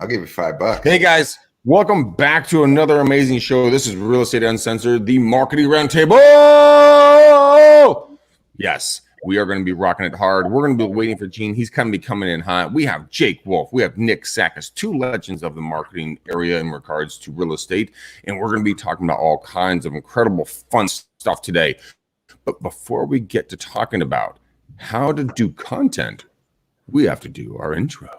I'll give you $5. Hey guys, welcome back to another amazing show. This is Real Estate Uncensored, the Marketing Roundtable. Yes, we are going to be rocking it hard. We're going to be waiting for Gene. He's going to be coming in hot. We have Jake Wolf. We have Nick Sakis, two legends of the marketing area in regards to real estate. And we're going to be talking about all kinds of incredible fun stuff today. But before we get to talking about how to do content, we have to do our intro.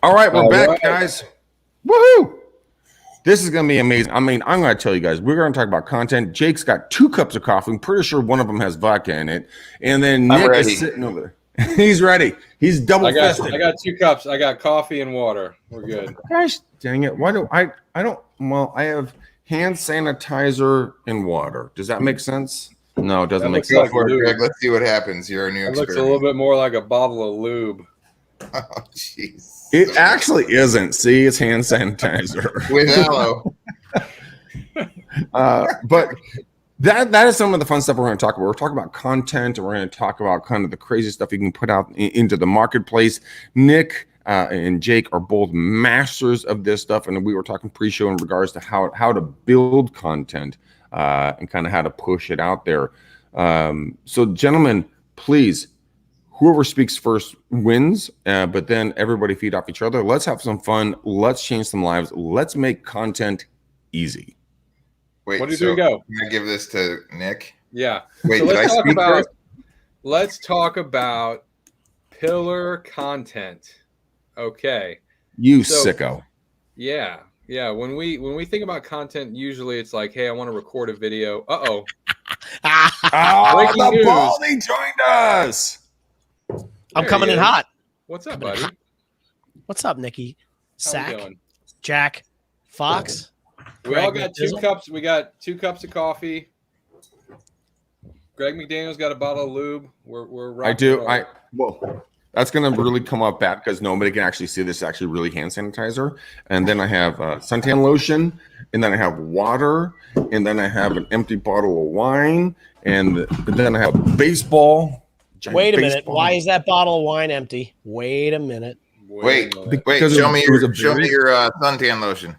All right, we're back, guys. Woohoo! This is going to be amazing. I mean, I'm going to tell you guys, we're going to talk about content. Jake's got 2 cups of coffee. I'm pretty sure one of them has vodka in it. And then Nick is sitting over there. He's ready. He's double-fisted. I got 2 cups. I got coffee and water. We're good. Gosh, dang it. Why do I don't, well, I have hand sanitizer and water. Does that make sense? No, it doesn't make sense. Greg, let's see what happens. You're a new experiment. It looks a little bit more like a bottle of lube. Oh, jeez. It actually isn't. See, it's hand sanitizer. With aloe. But that is some of the fun stuff we're going to talk about. We're talking about content, and we're going to talk about kind of the crazy stuff you can put out into the marketplace. Nick and Jake are both masters of this stuff, and we were talking pre-show in regards to how to build content and kind of how to push it out there. So, gentlemen, please. Whoever speaks first wins, but then everybody feed off each other. Let's have some fun. Let's change some lives. Let's make content easy. Wait, what did we go? Can I give this to Nick? Yeah. Wait, so did I speak first? Let's talk about pillar content. Okay. You sicko. Yeah. Yeah. When we think about content, usually it's like, hey, I want to record a video. Oh, the Baldy joined us. I'm coming in hot. What's up, buddy? What's up, Nikki? Sack, Jack, Fox. We all got 2 cups. We got 2 cups of coffee. Greg McDaniel's got a bottle of lube. We're rocking. I do. Well, that's gonna really come up bad because nobody can actually see this. Actually, really hand sanitizer. And then I have suntan lotion, and then I have water, and then I have an empty bottle of wine, and then I have baseball. Wait a minute. Why is that bottle of wine empty? Wait a minute. Wait. Show me your suntan lotion.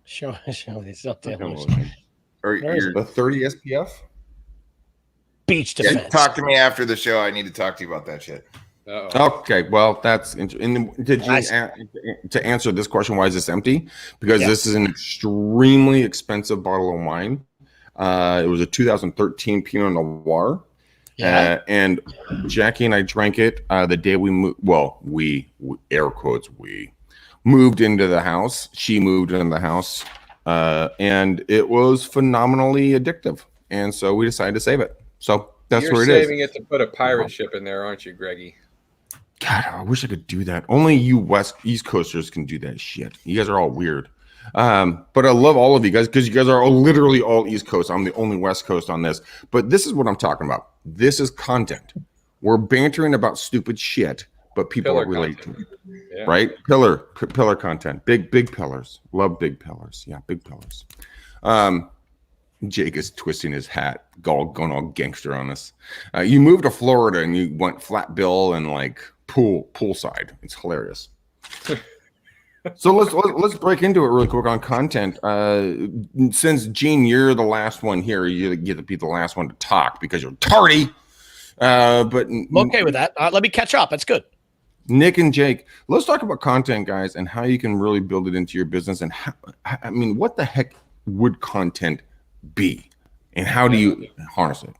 Show me suntan lotion. Or your 30 SPF? Beach defense. Yeah, talk to me after the show. I need to talk to you about that shit. Okay, well, that's interesting. Did you to answer this question? Why is this empty? Because this is an extremely expensive bottle of wine. It was a 2013 Pinot Noir. Yeah. And Jackie and I drank it the day we moved. Well, we air quotes, we moved into the house. She moved into the house. And it was phenomenally addictive. And so we decided to save it. So that's where it is. You're saving it to put a pirate ship in there, aren't you, Greggy? God, I wish I could do that. Only you East Coasters can do that shit. You guys are all weird. But I love all of you guys because you guys are literally all East Coast. I'm the only West Coast on this. But this is what I'm talking about. This is content. We're bantering about stupid shit, but people relate to it, right? Pillar content. Big pillars. Love big pillars. Yeah, big pillars. Jake is twisting his hat, going all gangster on us. You moved to Florida and you went flat bill and like poolside. It's hilarious. So let's break into it really quick on content. Since Gene, you're the last one here, you get to be the last one to talk because you're tardy. But I'm okay with that. Let me catch up. That's good. Nick and Jake, let's talk about content, guys, and how you can really build it into your business. And what the heck would content be, and how do you harness it?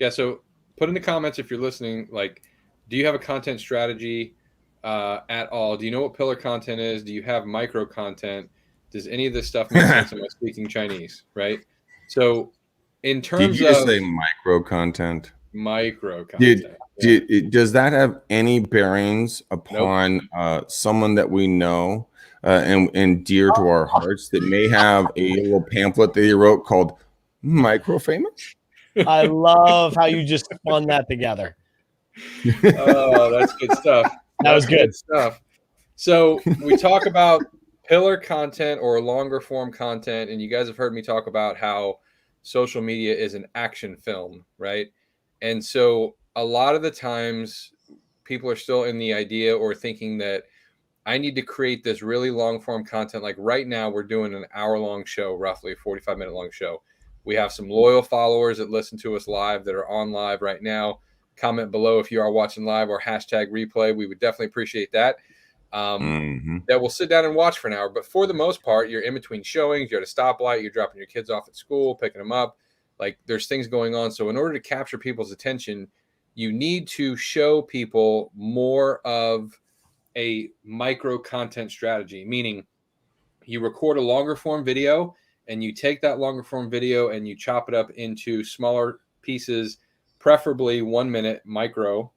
Yeah. So put in the comments if you're listening. Like, do you have a content strategy? At all? Do you know what pillar content is? Do you have micro content? Does any of this stuff make sense? Am I speaking Chinese? Right. So in terms of, did you just say micro content? Micro content. Does that have any bearings upon someone that we know and dear to our hearts that may have a little pamphlet that he wrote called Microfamous? I love how you just spun that together. Oh, that's good stuff. That was good stuff. So we talk about pillar content or longer form content, and you guys have heard me talk about how social media is an action film, right? And so a lot of the times people are still in the idea or thinking that I need to create this really long form content. Like right now, we're doing an hour-long show, roughly 45-minute long show. We have some loyal followers that listen to us live that are on live right now. Comment below if you are watching live or hashtag replay. We would definitely appreciate that. That will sit down and watch for an hour. But for the most part, you're in between showings. You're at a stoplight. You're dropping your kids off at school, picking them up. Like there's things going on. So in order to capture people's attention, you need to show people more of a micro content strategy, meaning you record a longer form video and you take that longer form video and you chop it up into smaller pieces, preferably 1 minute micro,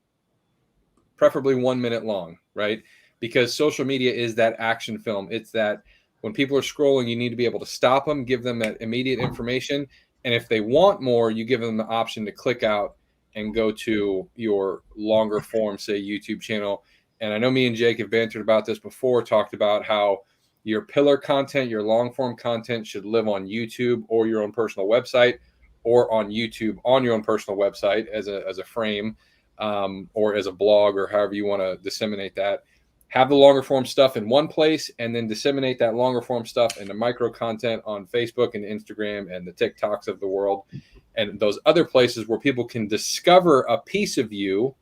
preferably 1 minute long, right? Because social media is that action film. It's that when people are scrolling, you need to be able to stop them, give them that immediate information. And if they want more, you give them the option to click out and go to your longer form, say YouTube channel. And I know me and Jake have bantered about this before, talked about how your pillar content, your long form content should live on YouTube or your own personal website, or on YouTube on your own personal website as a frame, or as a blog, or however you want to disseminate that. Have the longer form stuff in one place and then disseminate that longer form stuff into micro content on Facebook and Instagram and the TikToks of the world and those other places where people can discover a piece of you,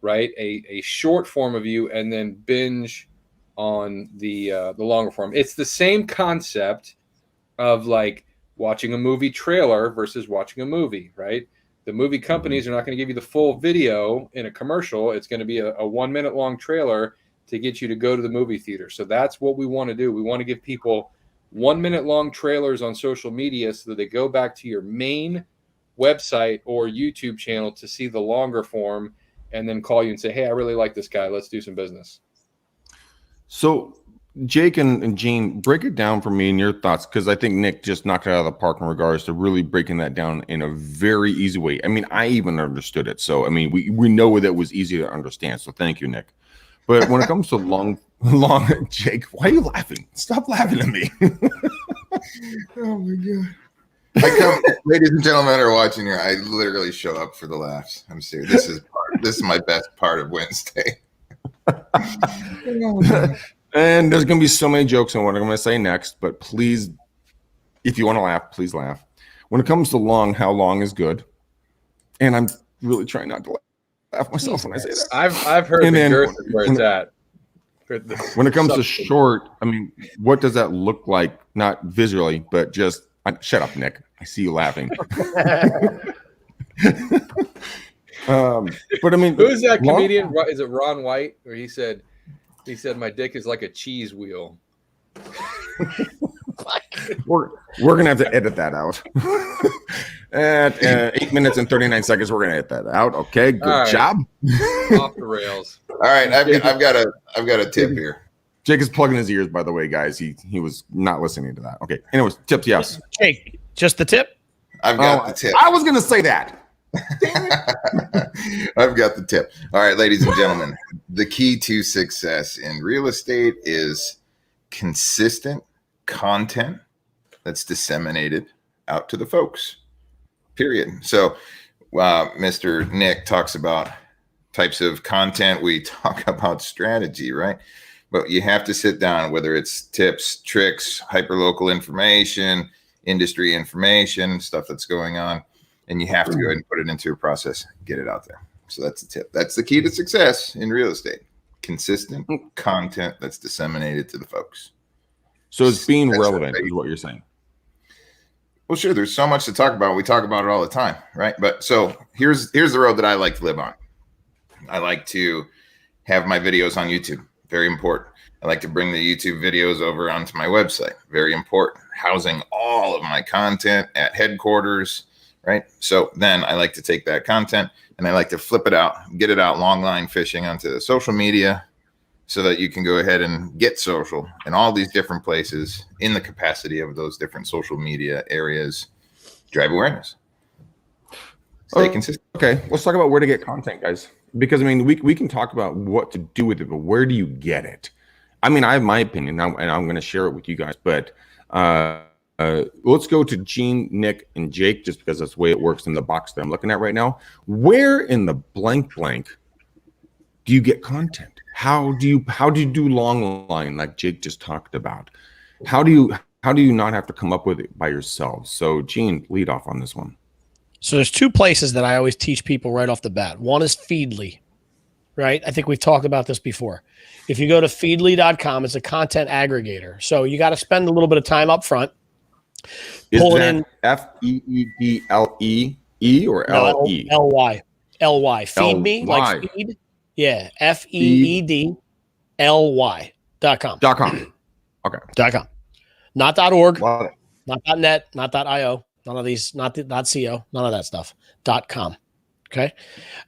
right? A short form of you, and then binge on the longer form. It's the same concept of like watching a movie trailer versus watching a movie, right? The movie companies are not going to give you the full video in a commercial. It's going to be a 1 minute long trailer to get you to go to the movie theater. So that's what we want to do. We want to give people 1 minute long trailers on social media so that they go back to your main website or YouTube channel to see the longer form and then call you and say, hey, I really like this guy. Let's do some business. So Jake and Gene, break it down for me and your thoughts, because I think Nick just knocked it out of the park in regards to really breaking that down in a very easy way. I mean, I even understood it. So, I mean, we know that it was easy to understand. So thank you, Nick. But when it comes to long, Jake, why are you laughing? Stop laughing at me. Oh my God. Ladies and gentlemen that are watching here, I literally show up for the laughs. I'm serious. This is my best part of Wednesday. And there's going to be so many jokes on what I'm going to say next, but please, if you want to laugh, please laugh. When it comes to long, how long is good? And I'm really trying not to laugh myself when I say that. I've heard the girth of where it's at. When it comes to short, I mean, what does that look like? Not visually, but just shut up, Nick. I see you laughing. But I mean, who's that comedian? Is it Ron White? Where he said my dick is like a cheese wheel. We're gonna have to edit that out. At 8 minutes and 39 seconds, we're gonna edit that out. Okay, good job. Off the rails. All right, I've got a tip here. Jake is plugging his ears, by the way, guys. He was not listening to that. Okay. Anyways, tips, yes. Jake, just the tip? I've got the tip. I was gonna say that. I've got the tip. All right, ladies and gentlemen, the key to success in real estate is consistent content that's disseminated out to the folks, period. So Mr. Nick talks about types of content. We talk about strategy, right? But you have to sit down, whether it's tips, tricks, hyperlocal information, industry information, stuff that's going on. And you have to go ahead and put it into a process, get it out there. So that's the tip. That's the key to success in real estate. Consistent content that's disseminated to the folks. So it's being relevant is what you're saying. Well, sure. There's so much to talk about. We talk about it all the time, right? But so here's the road that I like to live on. I like to have my videos on YouTube. Very important. I like to bring the YouTube videos over onto my website. Very important. Housing all of my content at headquarters, right? So then I like to take that content and I like to flip it out, get it out long line fishing onto social media so that you can go ahead and get social in all these different places in the capacity of those different social media areas. Drive awareness. Stay consistent. Okay, let's talk about where to get content, guys. Because I mean, we can talk about what to do with it, but where do you get it? I mean, I have my opinion now, and I'm going to share it with you guys. But let's go to Gene, Nick, and Jake, just because that's the way it works in the box that I'm looking at right now. Where in the blank do you get content? How do you do long line like Jake just talked about? How do you not have to come up with it by yourselves? So Gene, lead off on this one. So there's two places that I always teach people right off the bat. One is Feedly, right? I think we've talked about this before. If you go to feedly.com, it's a content aggregator. So you got to spend a little bit of time up front. Is Pull it that in FEEDLE or LE? L-Y. Feed me, like feed. Yeah, FEEDLY.com. Okay. .com. Not .org, Love it. not .net, not .io, none of these, not .co, none of that stuff. .com. Okay.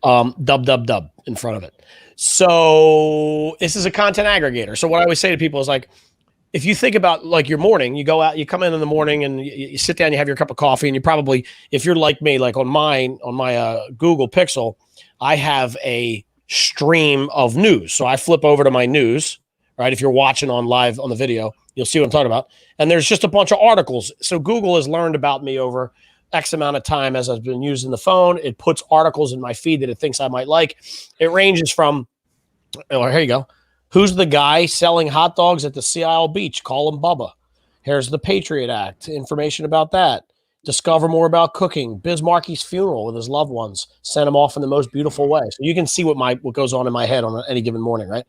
Dub in front of it. So this is a content aggregator. So what I always say to people is like, if you think about like your morning, you go out, you come in the morning and you sit down, you have your cup of coffee, and you probably, if you're like me, like on my Google Pixel, I have a stream of news. So I flip over to my news, right? If you're watching on live on the video, you'll see what I'm talking about. And there's just a bunch of articles. So Google has learned about me over X amount of time as I've been using the phone. It puts articles in my feed that it thinks I might like. It ranges from, oh, here you go. Who's the guy selling hot dogs at the Sea Isle Beach? Call him Bubba. Here's the Patriot Act. Information about that. Discover more about cooking. Bismarck's funeral with his loved ones. Send him off in the most beautiful way. So you can see what goes on in my head on any given morning, right?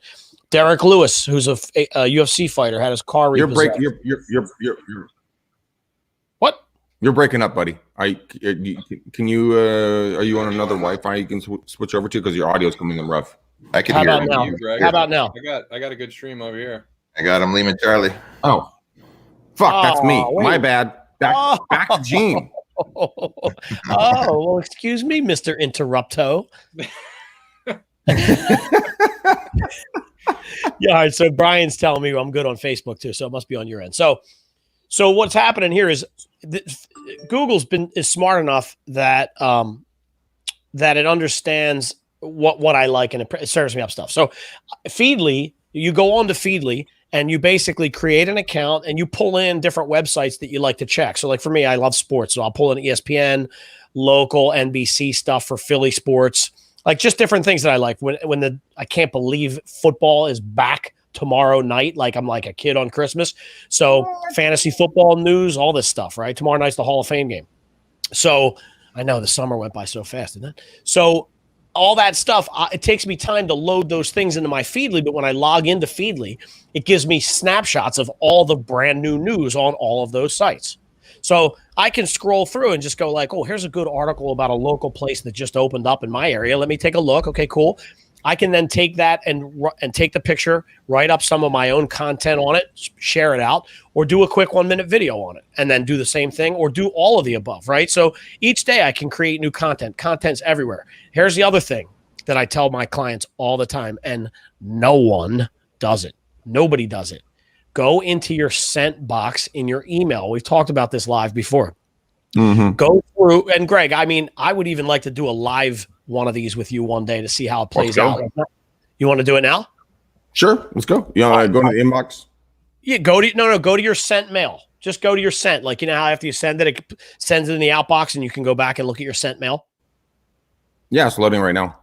Derek Lewis, who's a UFC fighter, had his car repossessed. You're What? You're breaking up, buddy. Can you are you on another Wi-Fi you can switch over to, because your audio is coming in rough? I can How hear about him. now? Greg. How about now? I got a good stream over here. I got him, Lima Charlie. Oh, fuck, that's me. wait. My bad. Back to Gene. Well, excuse me, Mr. Interrupto. Yeah, all right. So Brian's telling me I'm good on Facebook too, so it must be on your end. So what's happening here is Google's is smart enough that that it understands what I like, and it serves me up stuff. So Feedly, you go on to Feedly and you basically create an account and you pull in different websites that you like to check. So like for me, I love sports. So I'll pull in ESPN, local NBC stuff for Philly sports, like just different things that I like. I can't believe football is back tomorrow night. Like I'm like a kid on Christmas. So fantasy football news, all this stuff, right? Tomorrow night's the Hall of Fame game. So I know the summer went by so fast, didn't it? So all that stuff, it takes me time to load those things into my Feedly, but when I log into Feedly, it gives me snapshots of all the brand new news on all of those sites. So I can scroll through and just go like, oh, here's a good article about a local place that just opened up in my area. Let me take a look. Okay, cool. I can then take that and take the picture, write up some of my own content on it, share it out, or do a quick 1-minute video on it, and then do the same thing or do all of the above, right? So each day I can create new content. Content's everywhere. Here's the other thing that I tell my clients all the time, and no one does it. Nobody does it. Go into your sent box in your email. We've talked about this live before. Mm-hmm. Go through, and Greg, I mean, I would even like to do a live one of these with you one day to see how it plays out. You want to do it now? Sure, let's go. You want to go to the inbox? Yeah, go to your sent mail. Just go to your sent. Like, you know how after you send it sends it in the outbox and you can go back and look at your sent mail? Yeah, it's loading right now.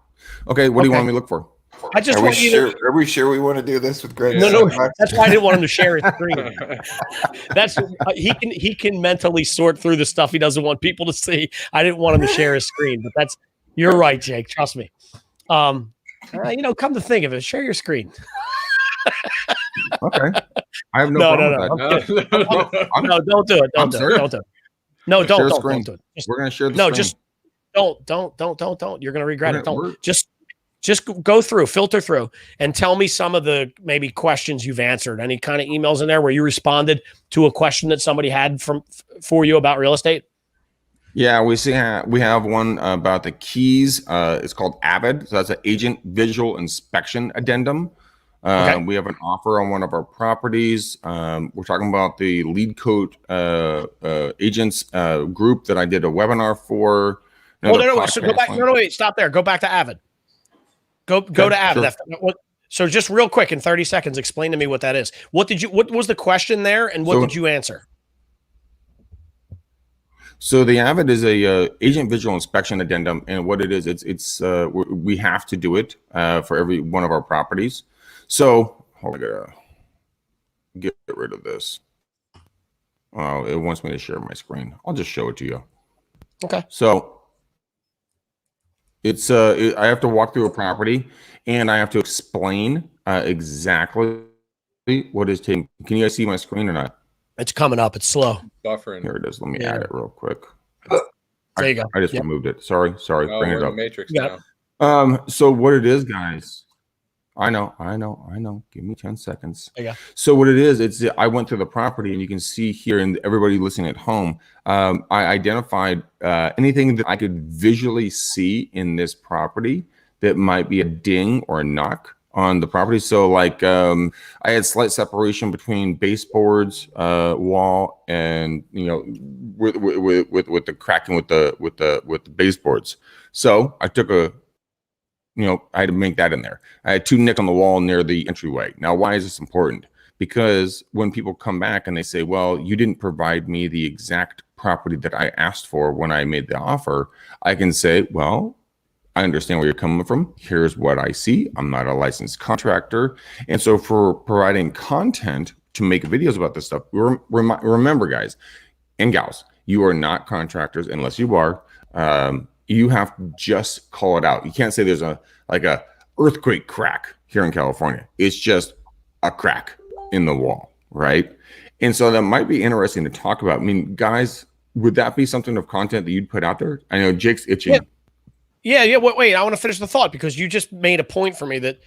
Okay, what do you want me to look for? I just want you to. Are we sure we want to do this with Greg? No. That's why I didn't want him to share his screen. He can mentally sort through the stuff he doesn't want people to see. I didn't want him to share his screen, but you're right, Jake. Trust me. Come to think of it, share your screen. Okay. I have no problem with that. No, don't do it. Don't do it. No, don't do it. We're going to share the screen. Just don't. You're going to regret it. Don't. Just go through, filter through, and tell me some of the maybe questions you've answered. Any kind of emails in there where you responded to a question that somebody had for you about real estate? Yeah, we have one about the keys. It's called Avid. So that's an agent visual inspection addendum. Okay. We have an offer on one of our properties. We're talking about the lead coat agents group that I did a webinar for. Well, Another no. So go back. podcast No, wait. Stop there. Go back to Avid. Go Okay, to Avid. sure. So just real quick in 30 seconds, explain to me what that is. What was the question there, and what So- did you answer? So the Avid is a agent visual inspection addendum, and what it is, we have to do it for every one of our properties. So hold on, I gotta get rid of this. Oh, it wants me to share my screen. I'll just show it to you. Okay. So it's I have to walk through a property, and I have to explain exactly what is taking. Can you guys see my screen or not? It's coming up. It's slow. Buffering. Here it is. Let me Yeah. add it real quick. There you go. I just Yep. removed it. Sorry. Oh, Bring we're it in the up. matrix Yeah. now. So what it is, guys, I know. Give me 10 seconds. There you go. So what it is, I went through the property, and you can see here, and everybody listening at home, I identified anything that I could visually see in this property that might be a ding or a knock on the property. So like I had slight separation between baseboards, wall, and with the cracking with the baseboards. So I took I had to make that in there. I had 2 nick on the wall near the entryway. Now, why is this important? Because when people come back and they say, well, you didn't provide me the exact property that I asked for when I made the offer, I can say, well, I understand where you're coming from. Here's what I see. I'm not a licensed contractor. And so for providing content to make videos about this stuff, remember, guys and gals, you are not contractors unless you are. You have to just call it out. You can't say there's a earthquake crack here in California. It's just a crack in the wall, right? And so that might be interesting to talk about. I mean, guys, would that be something of content that you'd put out there? I know Jake's itching. Yeah. Wait, I want to finish the thought because you just made a point for me that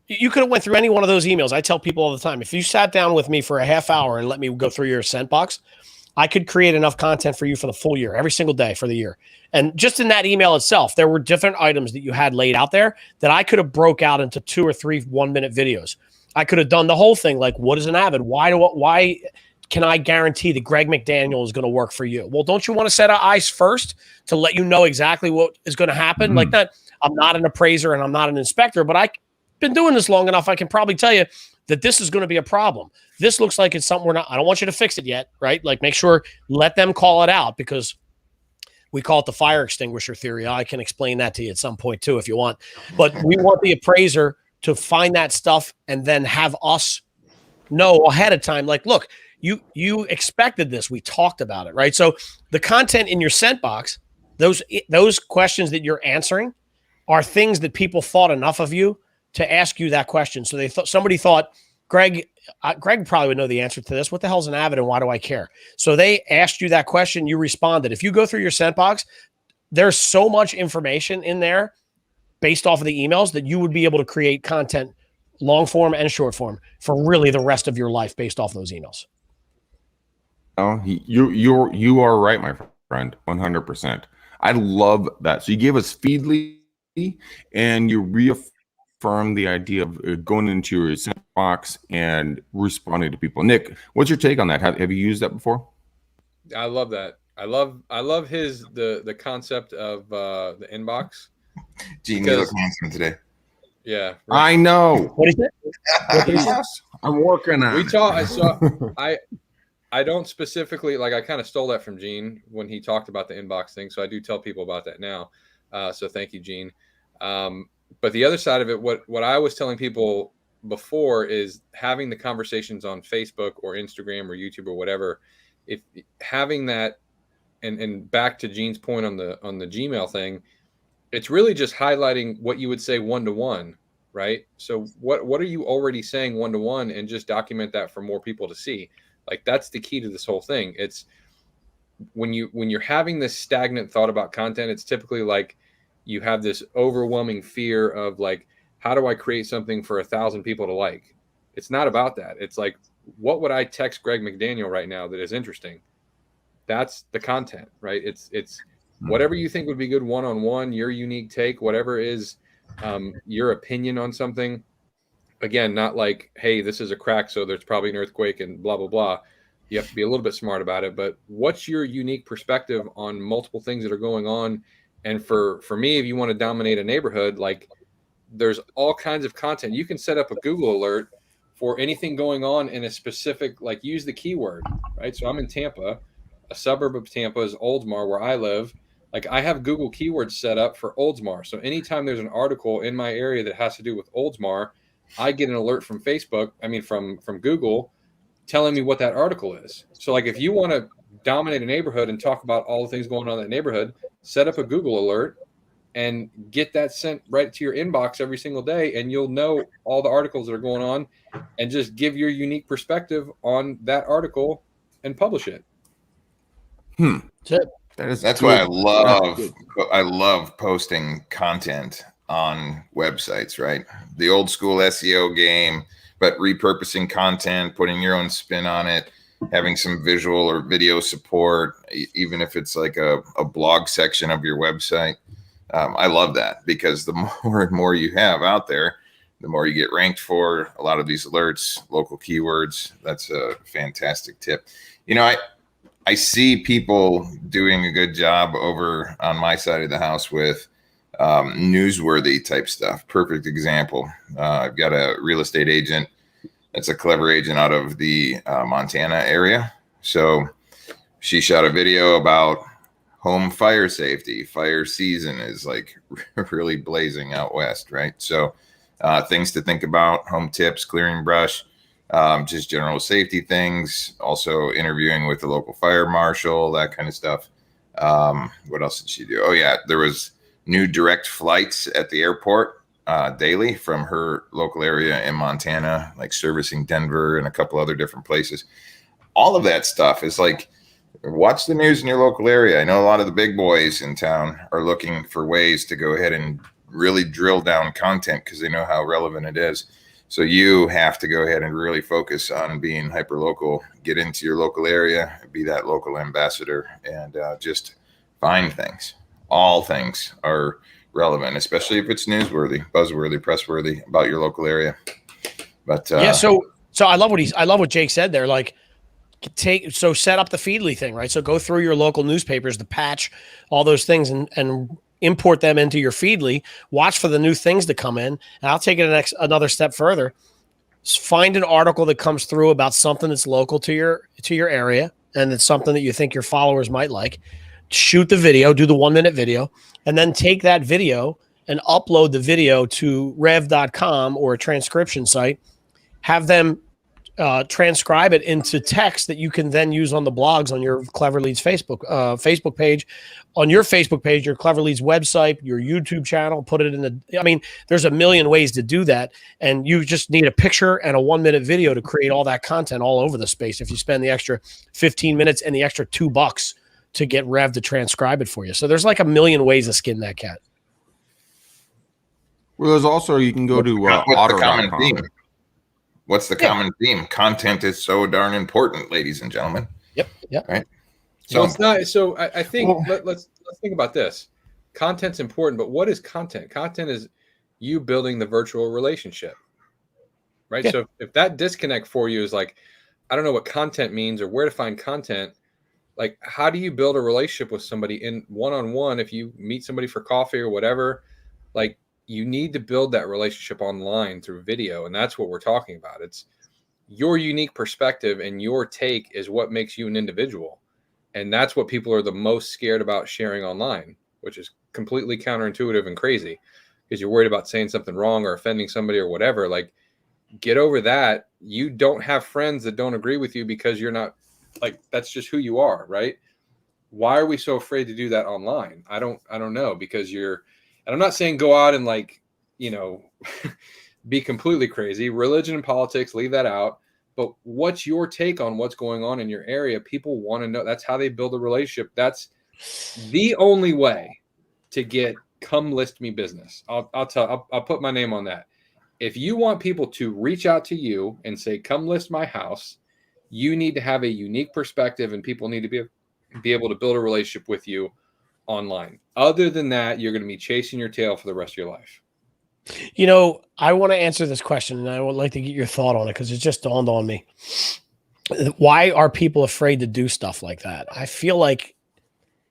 you could have went through any one of those emails. I tell people all the time, if you sat down with me for a half hour and let me go through your sent box, I could create enough content for you for the full year, every single day for the year. And just in that email itself, there were different items that you had laid out there that I could have broke out into 2 or 3 1-minute videos. I could have done the whole thing. Like, what is an Avid? Why can I guarantee that Greg McDaniel is going to work for you? Well, don't you want to set eyes first to let you know exactly what is going to happen? Mm-hmm. Like that, I'm not an appraiser and I'm not an inspector, but I've been doing this long enough. I can probably tell you that this is going to be a problem. This looks like it's something I don't want you to fix it yet, right? Like make sure, let them call it out because we call it the fire extinguisher theory. I can explain that to you at some point too, if you want, but we want the appraiser to find that stuff and then have us know ahead of time. Like, look, you expected this. We talked about it, right? So the content in your sent box, those questions that you're answering are things that people thought enough of you to ask you that question. So somebody thought, Greg probably would know the answer to this. What the hell's an Avid and why do I care? So they asked you that question. You responded. If you go through your sent box, there's so much information in there based off of the emails that you would be able to create content, long form and short form, for really the rest of your life based off those emails. Oh, you are right, my friend, 100%. I love that. So you gave us Feedly, and you reaffirmed the idea of going into your sent box and responding to people. Nick, what's your take on that? Have you used that before? I love that. I love the concept of the inbox. Gene, you look handsome today. Yeah, I know. What is it? I'm working on it. I don't specifically, like, I kind of stole that from Gene when he talked about the inbox thing. So I do tell people about that now. So thank you, Gene. But the other side of it, what I was telling people before is having the conversations on Facebook or Instagram or YouTube or whatever, if having that, and back to Gene's point on the Gmail thing, it's really just highlighting what you would say one-to-one, right? So what are you already saying one-to-one, and just document that for more people to see. Like, that's the key to this whole thing. It's when you're having this stagnant thought about content, it's typically like you have this overwhelming fear of like, how do I create something for 1,000 people to like? It's not about that. It's like, what would I text Greg McDaniel right now that is interesting? That's the content, right? It's whatever you think would be good one-on-one, your unique take, whatever is your opinion on something. Again, not like, hey, this is a crack, so there's probably an earthquake and blah, blah, blah. You have to be a little bit smart about it. But what's your unique perspective on multiple things that are going on? And for me, if you want to dominate a neighborhood, like there's all kinds of content. You can set up a Google alert for anything going on in a specific, like use the keyword, right? So I'm in Tampa, a suburb of Tampa is Oldsmar, where I live. Like I have Google keywords set up for Oldsmar. So anytime there's an article in my area that has to do with Oldsmar, I get an alert from Facebook, from Google, telling me what that article is. So like if you want to dominate a neighborhood and talk about all the things going on in that neighborhood, set up a Google alert and get that sent right to your inbox every single day, and you'll know all the articles that are going on and just give your unique perspective on that article and publish it. That's why I love posting content on websites, right? The old school SEO game, but repurposing content, putting your own spin on it, having some visual or video support, even if it's like a blog section of your website. I love that, because the more and more you have out there, the more you get ranked for a lot of these alerts, local keywords. That's a fantastic tip. You know, I see people doing a good job over on my side of the house with newsworthy type stuff. Perfect example. I've got a real estate agent that's a clever agent out of the Montana area. So she shot a video about home fire safety. Fire season is like really blazing out west, right? So things to think about, home tips, clearing brush, just general safety things, also interviewing with the local fire marshal, that kind of stuff. What else did she do? Oh yeah, there was new direct flights at the airport daily from her local area in Montana, like servicing Denver and a couple other different places. All of that stuff is like, watch the news in your local area. I know a lot of the big boys in town are looking for ways to go ahead and really drill down content because they know how relevant it is. So you have to go ahead and really focus on being hyper local, get into your local area, be that local ambassador, and just find things. All things are relevant, especially if it's newsworthy, buzzworthy, pressworthy about your local area. But yeah, so I love what Jake said there. Like, set up the Feedly thing, right? So go through your local newspapers, the Patch, all those things, and import them into your Feedly. Watch for the new things to come in. And I'll take it another step further. Find an article that comes through about something that's local to your area, and it's something that you think your followers might like. Shoot the video, do the 1-minute video, and then take that video and upload the video to rev.com or a transcription site. Have them transcribe it into text that you can then use on the blogs on your Clever Leads Facebook page, on your Facebook page, your Clever Leads website, your YouTube channel. Put it in there's a million ways to do that, and you just need a picture and a 1-minute video to create all that content all over the space. If you spend the extra 15 minutes and the extra $2 to get Rev to transcribe it for you, so there's like a million ways to skin that cat. Well, there's also, you can go to otter.com. What's the common theme? Content is so darn important, ladies and gentlemen. Yep. Right. So it's not. So I think let's think about this. Content's important, but what is content? Content is you building the virtual relationship, right? Yeah. So if that disconnect for you is like, I don't know what content means or where to find content. Like, how do you build a relationship with somebody in one-on-one? If you meet somebody for coffee or whatever, like, you need to build that relationship online through video. And that's what we're talking about. It's your unique perspective, and your take is what makes you an individual. And that's what people are the most scared about sharing online, which is completely counterintuitive and crazy, because you're worried about saying something wrong or offending somebody or whatever. Like, get over that. You don't have friends that don't agree with you because you're not, like, that's just who you are, right? Why are we so afraid to do that online? I don't know, because and I'm not saying go out and, like, be completely crazy. Religion and politics, leave that out. But what's your take on what's going on in your area? People want to know. That's how they build a relationship. That's the only way to get come list me business. I'll put my name on that. If you want people to reach out to you and say, come list my house, you need to have a unique perspective, and people need to be able to build a relationship with you online. Other than that, you're going to be chasing your tail for the rest of your life. You know, I want to answer this question, and I would like to get your thought on it because it just dawned on me. Why are people afraid to do stuff like that? I feel like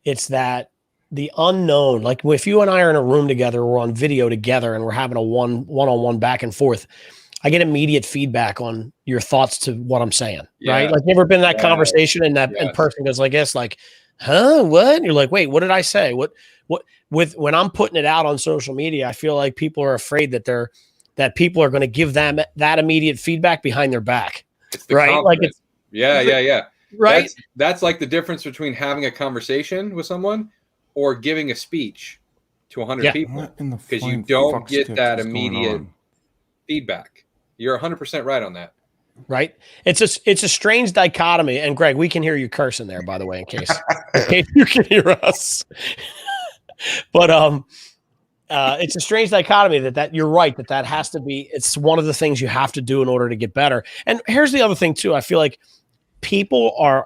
it's that the unknown, like if you and I are in a room together, we're on video together and we're having a one-on-one back and forth, I get immediate feedback on your thoughts to what I'm saying, right? Like never been in that conversation and that person goes like this, like, huh, what? And you're like, wait, what did I say? What when I'm putting it out on social media, I feel like people are afraid that people are going to give them that immediate feedback behind their back, right? Confidence. Like it's right. That's like the difference between having a conversation with someone or giving a speech to 100 people, because you don't get that immediate feedback. You're 100% right on that. Right. It's a strange dichotomy. And Greg, we can hear you cursing there, by the way, in case you can hear us. But it's a strange dichotomy that you're right, that has to be, it's one of the things you have to do in order to get better. And here's the other thing too. I feel like people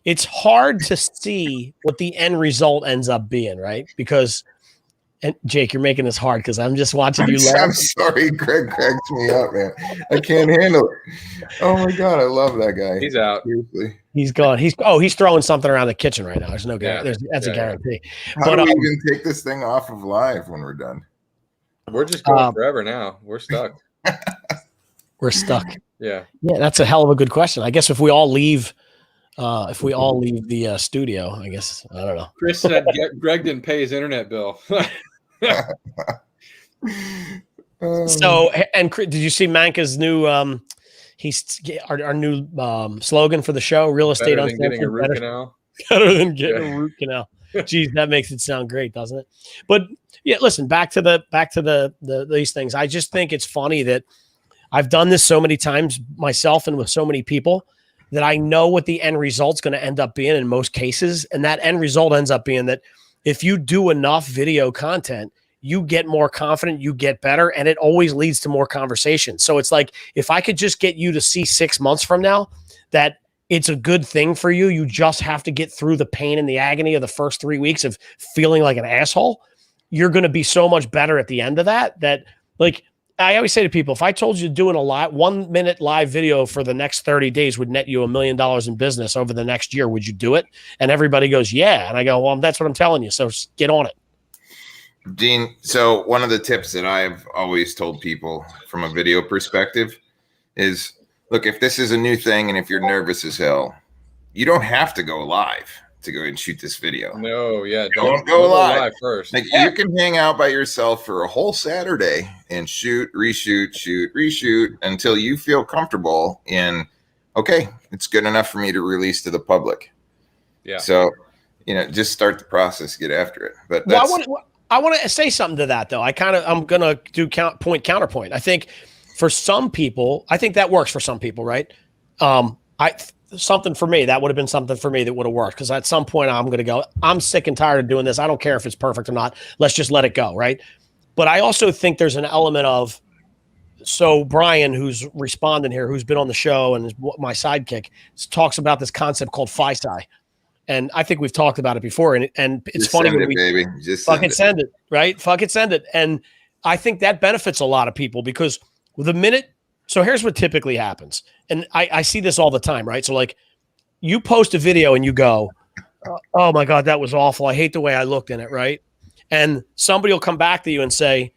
it's hard to see what the end result ends up being, right? Because, and Jake, you're making this hard because I'm just watching you laugh. I'm sorry, Greg cracks me up, man. I can't handle it. Oh my God, I love that guy. He's out. Seriously. He's gone. He's throwing something around the kitchen right now. There's no guarantee. That's a guarantee. How do we even take this thing off of live when we're done? We're just going forever now. We're stuck. We're stuck. Yeah. That's a hell of a good question. I guess if we all leave the studio, I guess, I don't know. Chris said Greg didn't pay his internet bill. So, and did you see Manka's new our new slogan for the show? Real estate better than getting a root canal. Better than getting a root canal. Geez, that makes it sound great, doesn't it? But yeah, listen, back to these things. I just think it's funny that I've done this so many times myself and with so many people that I know what the end result's going to end up being in most cases. And that end result ends up being that if you do enough video content, you get more confident, you get better, and it always leads to more conversation. So it's like, if I could just get you to see 6 months from now that it's a good thing for you, you just have to get through the pain and the agony of the first 3 weeks of feeling like an asshole, you're going to be so much better at the end of that, like, I always say to people, if I told you doing 1 minute live video for the next 30 days would net you $1 million in business over the next year, would you do it? And everybody goes, yeah. And I go, well, that's what I'm telling you. So get on it. Gene, so one of the tips that I've always told people from a video perspective is, look, if this is a new thing and if you're nervous as hell, you don't have to go live to go and shoot this video. No, yeah, don't go live first. Like you can hang out by yourself for a whole Saturday and shoot, reshoot until you feel comfortable in, okay, it's good enough for me to release to the public. Yeah. So, just start the process, get after it. But I want to say something to that though. I'm going to do counterpoint. I think for some people, I think that works for some people, right? Something for me, that would have been something for me that would have worked. Because at some point I'm going to go, I'm sick and tired of doing this. I don't care if it's perfect or not. Let's just let it go. Right. But I also think there's an element of, so Brian, who's responding here, who's been on the show and is my sidekick, talks about this concept called FISI. And I think we've talked about it before. And it's just funny when baby. Just fucking send it, right? Fucking send it. And I think that benefits a lot of people because the minute, so here's what typically happens. And I see this all the time, right? So like you post a video and you go, oh my God, that was awful. I hate the way I looked in it, right? And somebody will come back to you and say,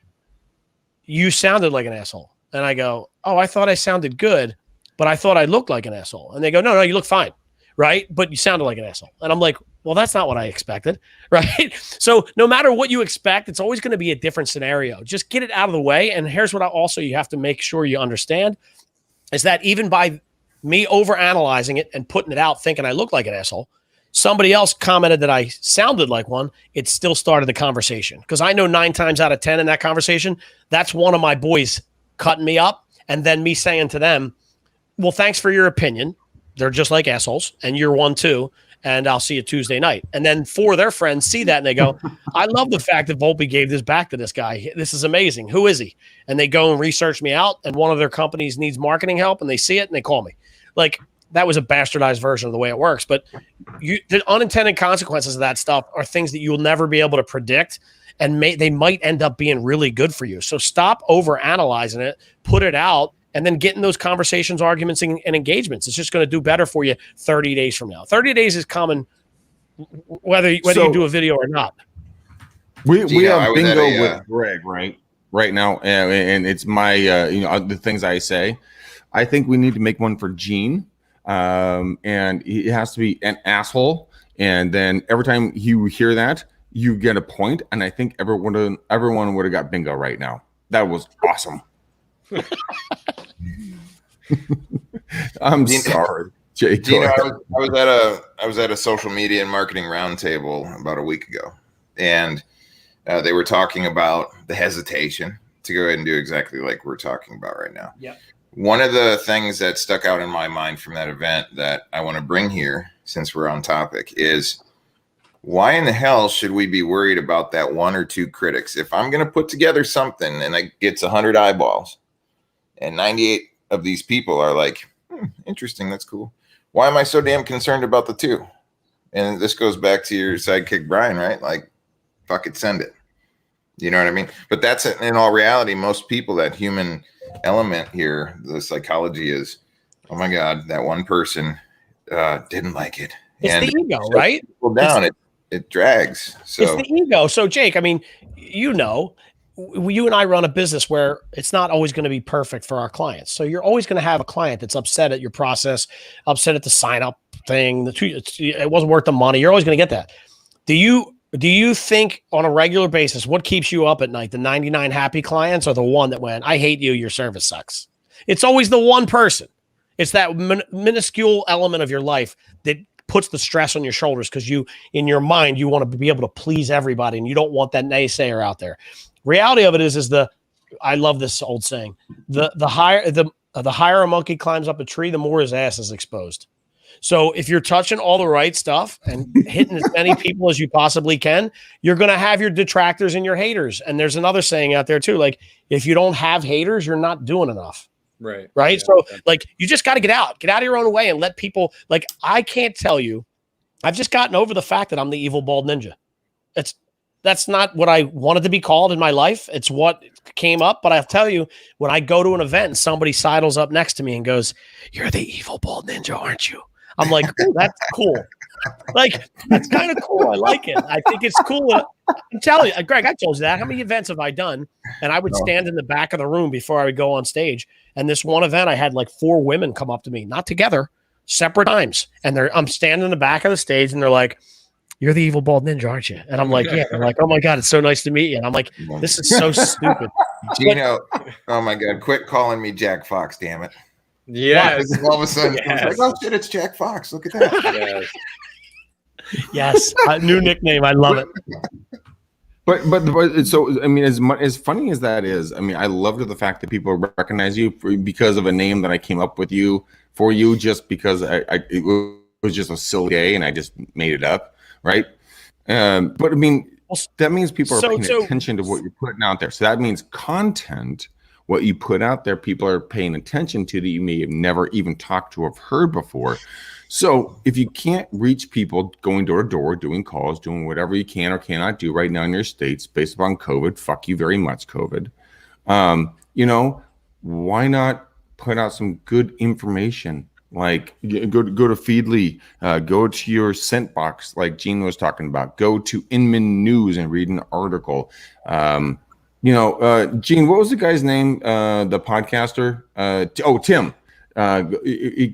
you sounded like an asshole. And I go, oh, I thought I sounded good, but I thought I looked like an asshole. And they go, no, you look fine, right? But you sounded like an asshole. And I'm like, well, that's not what I expected, right? So no matter what you expect, it's always going to be a different scenario. Just get it out of the way. And here's what you have to make sure you understand is that even by me overanalyzing it and putting it out thinking I look like an asshole, somebody else commented that I sounded like one, it still started the conversation. Because I know 9 times out of 10 in that conversation, that's one of my boys cutting me up and then me saying to them, well, thanks for your opinion. They're just like assholes and you're one too. And I'll see you Tuesday night. And then 4 of their friends see that and they go, I love the fact that Volpe gave this back to this guy. This is amazing. Who is he? And they go and research me out and one of their companies needs marketing help and they see it and they call me. Like that was a bastardized version of the way it works. But the unintended consequences of that stuff are things that you'll never be able to predict, and they might end up being really good for you. So stop over analyzing it, put it out, and then get in those conversations, arguments, and engagements. It's just going to do better for you 30 days from now. 30 days is common, whether you do a video or not. We have bingo with Greg right now, and it's my the things I say. I think we need to make one for Gene, and he has to be an asshole. And then every time you hear that, you get a point. And I think everyone would have got bingo right now. That was awesome. I'm sorry, Jake. I was at a social media and marketing roundtable about a week ago, and they were talking about the hesitation to go ahead and do exactly like we're talking about right now. Yeah. One of the things that stuck out in my mind from that event that I want to bring here, since we're on topic, is why in the hell should we be worried about that one or two critics? If I'm going to put together something and it gets 100 eyeballs and 98 of these people are like, interesting, that's cool, why am I so damn concerned about the two? And this goes back to your sidekick, Brian, right? Like, fuck it, send it. You know what I mean? But that's in all reality, most people, that human element here, the psychology is, oh my God, that one person didn't like it. It's the ego, right? People down, it drags. So it's the ego. So Jake, I mean, you and I run a business where it's not always going to be perfect for our clients. So you're always going to have a client that's upset at your process, upset at the sign up thing. It wasn't worth the money. You're always going to get that. Do you think on a regular basis, what keeps you up at night? The 99 happy clients or the one that went, I hate you, your service sucks? It's always the one person. It's that minuscule element of your life that puts the stress on your shoulders because in your mind, you want to be able to please everybody and you don't want that naysayer out there. Reality of it is I love this old saying, the higher a monkey climbs up a tree, the more his ass is exposed. So if you're touching all the right stuff and hitting as many people as you possibly can, you're going to have your detractors and your haters. And there's another saying out there too, like, if you don't have haters, you're not doing enough. Right. Yeah, so like, you just got to get out of your own way and let people, like, I can't tell you, I've just gotten over the fact that I'm the evil bald ninja. That's not what I wanted to be called in my life. It's what came up. But I'll tell you, when I go to an event and somebody sidles up next to me and goes, "You're the evil bald ninja, aren't you?" I'm like, "Oh, that's cool." Like, that's kind of cool. I like it. I think it's cool. I'm telling you, Greg, I told you that. How many events have I done? And I would stand in the back of the room before I would go on stage. And this one event, I had like 4 women come up to me, not together, separate times. And I'm standing in the back of the stage and they're like, "You're the evil bald ninja, aren't you?" And I'm like, "Yeah." They're like, "Oh my God, it's so nice to meet you." And I'm like, "This is so stupid." Gino, oh my God, quit calling me Jack Fox, damn it. Yes. All of a sudden, I was like, oh shit, it's Jack Fox. Look at that. Yes. New nickname. I love it. But so, I mean, as funny as that is, I mean, I love the fact that people recognize you because of a name that I came up with for you just because it was just a silly day and I just made it up. Right. But I mean, that means people are paying attention to what you're putting out there. So that means content, what you put out there, people are paying attention to that you may have never even talked to or heard before. So if you can't reach people going door to door, doing calls, doing whatever you can or cannot do right now in your states based upon COVID, fuck you very much, COVID. Why not put out some good information? Like go to Feedly, go to your scent box, like Gene was talking about. Go to Inman News and read an article. Gene, what was the guy's name? The podcaster? Tim.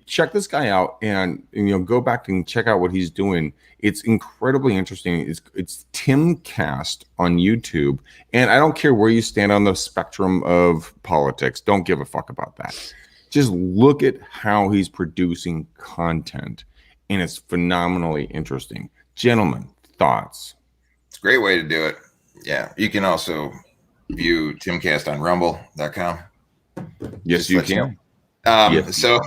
Check this guy out and go back and check out what he's doing. It's incredibly interesting. It's Timcast on YouTube, and I don't care where you stand on the spectrum of politics. Don't give a fuck about that. Just look at how he's producing content, and it's phenomenally interesting. Gentlemen, thoughts? It's a great way to do it. Yeah, you can also view Timcast on rumble.com. Yes, you can. Yes. So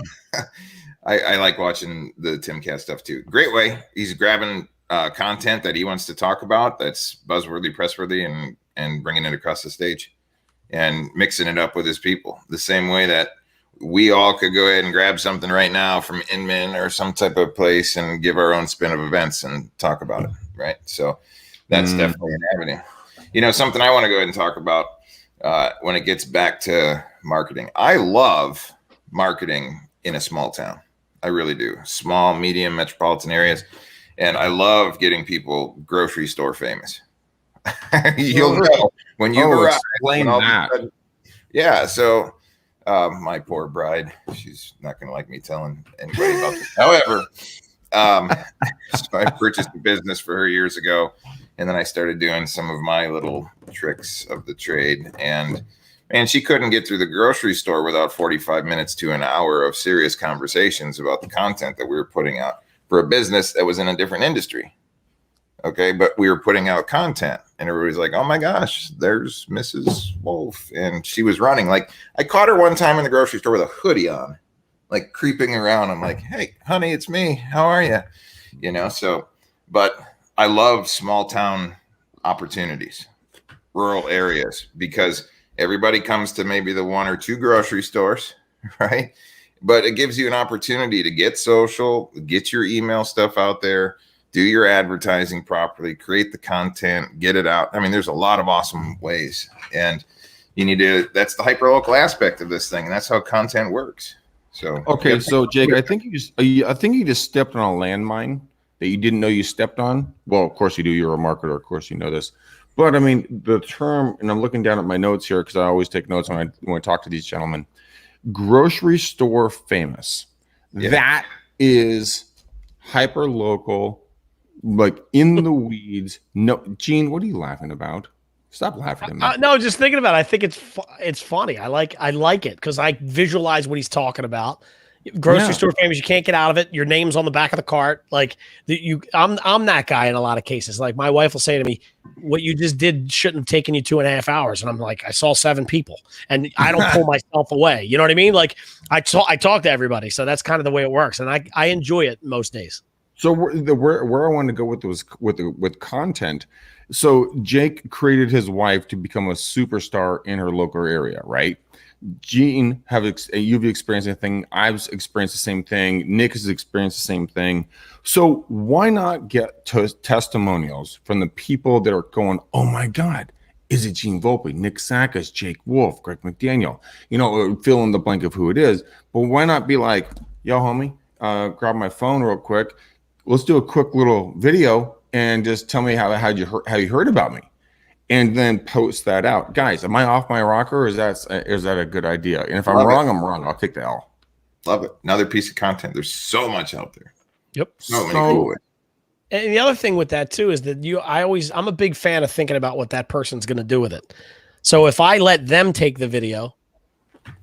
I like watching the Timcast stuff too. Great way. He's grabbing content that he wants to talk about that's buzzworthy, pressworthy, and bringing it across the stage and mixing it up with his people. The same way that we all could go ahead and grab something right now from Inman or some type of place and give our own spin of events and talk about it, right? So that's definitely an avenue. You know, something I want to go ahead and talk about when it gets back to marketing. I love marketing in a small town. I really do. Small, medium, metropolitan areas. And I love getting people grocery store famous. You'll know when you arrive. Explain that. Sudden, yeah. So my poor bride, she's not going to like me telling anybody about this. However, so I purchased a business for her years ago, and then I started doing some of my little tricks of the trade. And she couldn't get through the grocery store without 45 minutes to an hour of serious conversations about the content that we were putting out for a business that was in a different industry. Okay, but we were putting out content, and everybody's like, "Oh my gosh, there's Mrs. Wolf," and she was running. Like, I caught her one time in the grocery store with a hoodie on, like creeping around. I'm like, "Hey, honey, it's me. How are you?" You know. So, but I love small town opportunities, rural areas, because everybody comes to maybe the one or two grocery stores, right? But it gives you an opportunity to get social, get your email stuff out there, do your advertising properly, create the content, get it out. I mean, there's a lot of awesome ways, and you need to, that's the hyperlocal aspect of this thing. And that's how content works. So, okay. So Jake, I think you just stepped on a landmine that you didn't know you stepped on. Well, of course you do. You're a marketer. Of course you know this. But I mean, the term, and I'm looking down at my notes here because I always take notes when I talk to these gentlemen. Grocery store famous. Yeah. That is hyper local, like in the weeds. No, Gene, what are you laughing about? Stop laughing at me. No, just thinking about it. I think it's funny. I like it because I visualize what he's talking about. Grocery store famous, you can't get out of it. Your name's on the back of the cart. Like I'm that guy in a lot of cases. Like my wife will say to me, "What you just did shouldn't have taken you 2.5 hours." And I'm like, "I saw 7 people, and I don't pull myself away." You know what I mean? Like I talk to everybody, so that's kind of the way it works, and I enjoy it most days. So where I wanted to go with content. So Jake created his wife to become a superstar in her local area, right? Gene, you've experienced a thing. I've experienced the same thing. Nick has experienced the same thing. So why not get testimonials from the people that are going, "Oh my God, is it Gene Volpe, Nick Sackis, Jake Wolf, Greg McDaniel?" You know, fill in the blank of who it is. But why not be like, "Yo, homie, grab my phone real quick. Let's do a quick little video and just tell me how you heard about me." And then post that out. Guys, am I off my rocker, or is that a good idea? And if I'm wrong, I'm wrong. I'll take the L. Love it. Another piece of content. There's so much out there. Yep. So many cool ways. And the other thing with that too is that I'm a big fan of thinking about what that person's going to do with it. So if I let them take the video,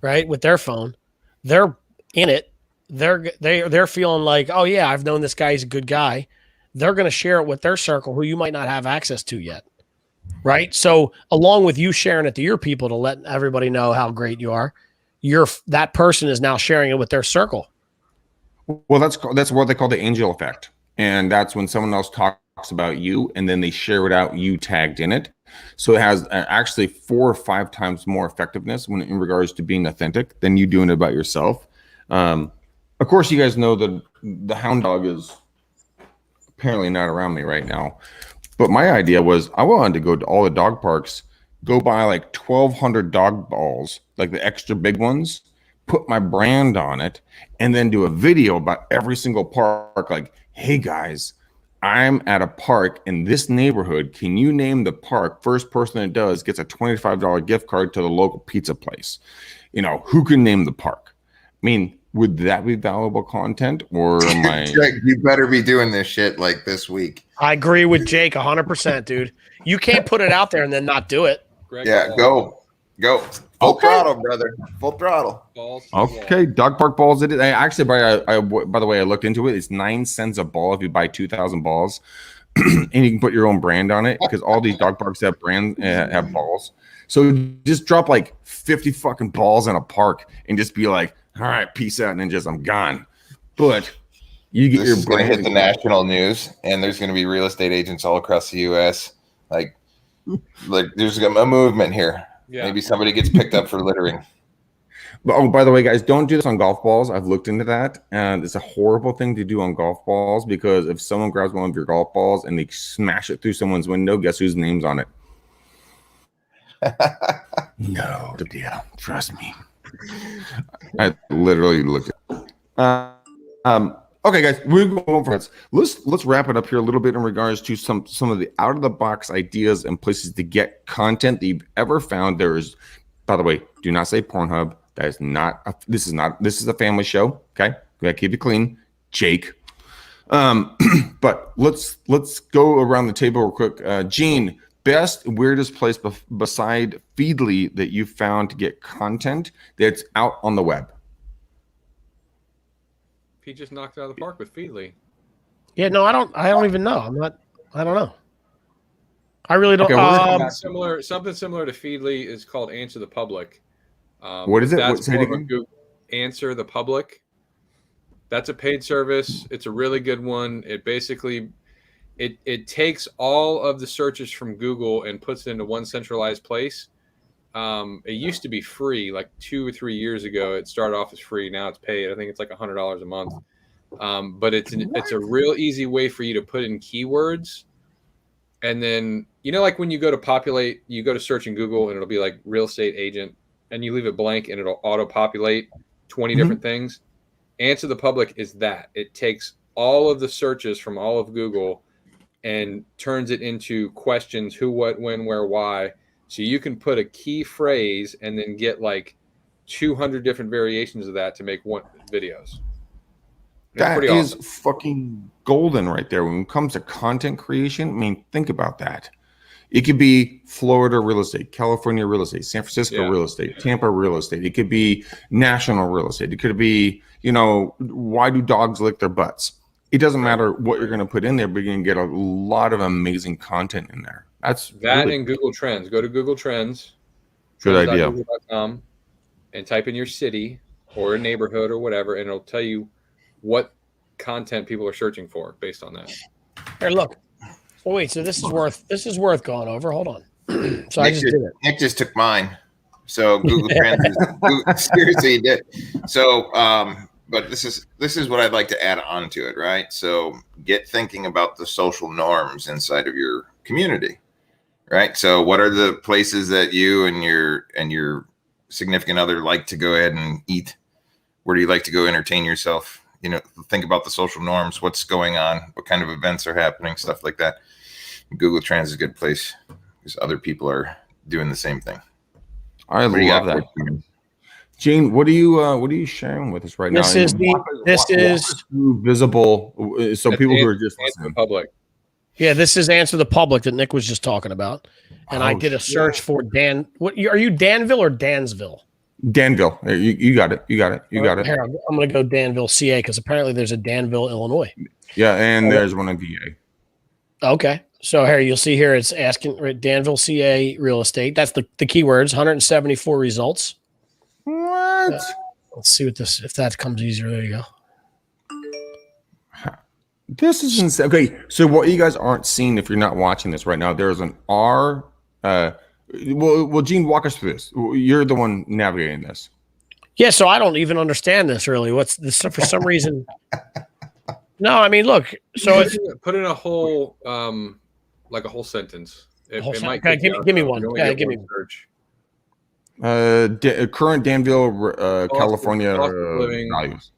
right, with their phone, they're in it. They're feeling like, "Oh yeah, I've known this guy. He's a good guy." They're going to share it with their circle who you might not have access to yet. Right. So along with you sharing it to your people to let everybody know how great you are, that person is now sharing it with their circle. Well, that's what they call the angel effect. And that's when someone else talks about you and then they share it out, you tagged in it. So it has actually 4 or 5 times more effectiveness when in regards to being authentic than you doing it about yourself. Of course, you guys know that the hound dog is apparently not around me right now. But my idea was I wanted to go to all the dog parks, go buy like 1,200 dog balls, like the extra big ones, put my brand on it, and then do a video about every single park. Like, "Hey guys, I'm at a park in this neighborhood. Can you name the park? First person that does gets a $25 gift card to the local pizza place. You know, who can name the park?" I mean, would that be valuable content, or am I? You better be doing this shit like this week. I agree with Jake 100%, dude. You can't put it out there and then not do it. Greg, yeah, go. Full throttle, brother. Full throttle. Okay, dog park balls. It is. I actually, by the way, I looked into it. It's 9 cents a ball if you buy 2,000 balls, and you can put your own brand on it because all these dog parks have brands have balls. So just drop like 50 fucking balls in a park and just be like, "All right, peace out, ninjas. I'm gone." But you get this is going to hit the national news, and there's going to be real estate agents all across the U.S. Like there's a movement here. Yeah. Maybe somebody gets picked up for littering. Oh, by the way, guys, don't do this on golf balls. I've looked into that, and it's a horrible thing to do on golf balls because if someone grabs one of your golf balls and they smash it through someone's window, guess whose name's on it? No, yeah, trust me. I literally looked at okay, guys, we're going for it. Let's wrap it up here a little bit in regards to some of the out of the box ideas and places to get content that you've ever found. There is, by the way, do not say Pornhub. That is not. This is a family show. Okay, we gotta keep it clean, Jake. But let's go around the table real quick. Gene, best weirdest place beside Feedly that you found to get content that's out on the web. He just knocked it out of the park with Feedly. Yeah, no, I don't even know. I don't know. I really don't. Okay, something similar to Feedly is called Answer the Public. What is it? That's more of a Google Answer the Public. That's a paid service. It's a really good one. It basically it takes all of the searches from Google and puts it into one centralized place. It used to be free, like 2 or 3 years ago. It started off as free. Now it's paid. I think it's like $100 a month. But it's a real easy way for you to put in keywords. And then, like when you go to search in Google and it'll be like real estate agent and you leave it blank and it'll auto populate 20 different things. Answer the Public is that. It takes all of the searches from all of Google and turns it into questions: who, what, when, where, why. So you can put a key phrase and then get like 200 different variations of that to make one videos. That is awesome. Fucking golden right there. When it comes to content creation, I mean, think about that. It could be Florida real estate, California real estate, San Francisco real estate, Tampa real estate. It could be national real estate. It could be, why do dogs lick their butts? It doesn't matter what you're going to put in there, but you're going to get a lot of amazing content in there. That's that really and Google Trends. Go to Google Trends. Good idea. Google.com, and type in your city or a neighborhood or whatever, and it'll tell you what content people are searching for based on that. Here, look. Oh, wait, so this is worth going over. Hold on. So I just did it. Nick just took mine. So Google Trends seriously he did. So but this is what I'd like to add on to it, right? So get thinking about the social norms inside of your community. Right. So what are the places that you and your significant other like to go ahead and eat? Where do you like to go entertain yourself? Think about the social norms, what's going on, what kind of events are happening, stuff like that. Google Trends is a good place because other people are doing the same thing. I love that. Gene, what are you sharing with us right now? This is visible. So people who are just listening. Public. Yeah, this is Answer the Public that Nick was just talking about. And I did a search for Dan. What are you, Danville or Dansville? Danville. You got it. You got it. Here, I'm going to go Danville, CA, because apparently there's a Danville, Illinois. Yeah, and there's one in VA. Okay. So here, you'll see here it's asking Danville, CA real estate. That's the keywords, 174 results. What? Let's see if that comes easier. There you go. This is insane. Okay, so what you guys aren't seeing if you're not watching this right now, there's an R. Well, Gene, walk us through this. You're the one navigating this. Yeah, so I don't even understand this really. What's this for some reason? No, I mean, look. So put in a whole, like a whole sentence. Okay, give me one. Yeah, give me search. Current Danville, California values.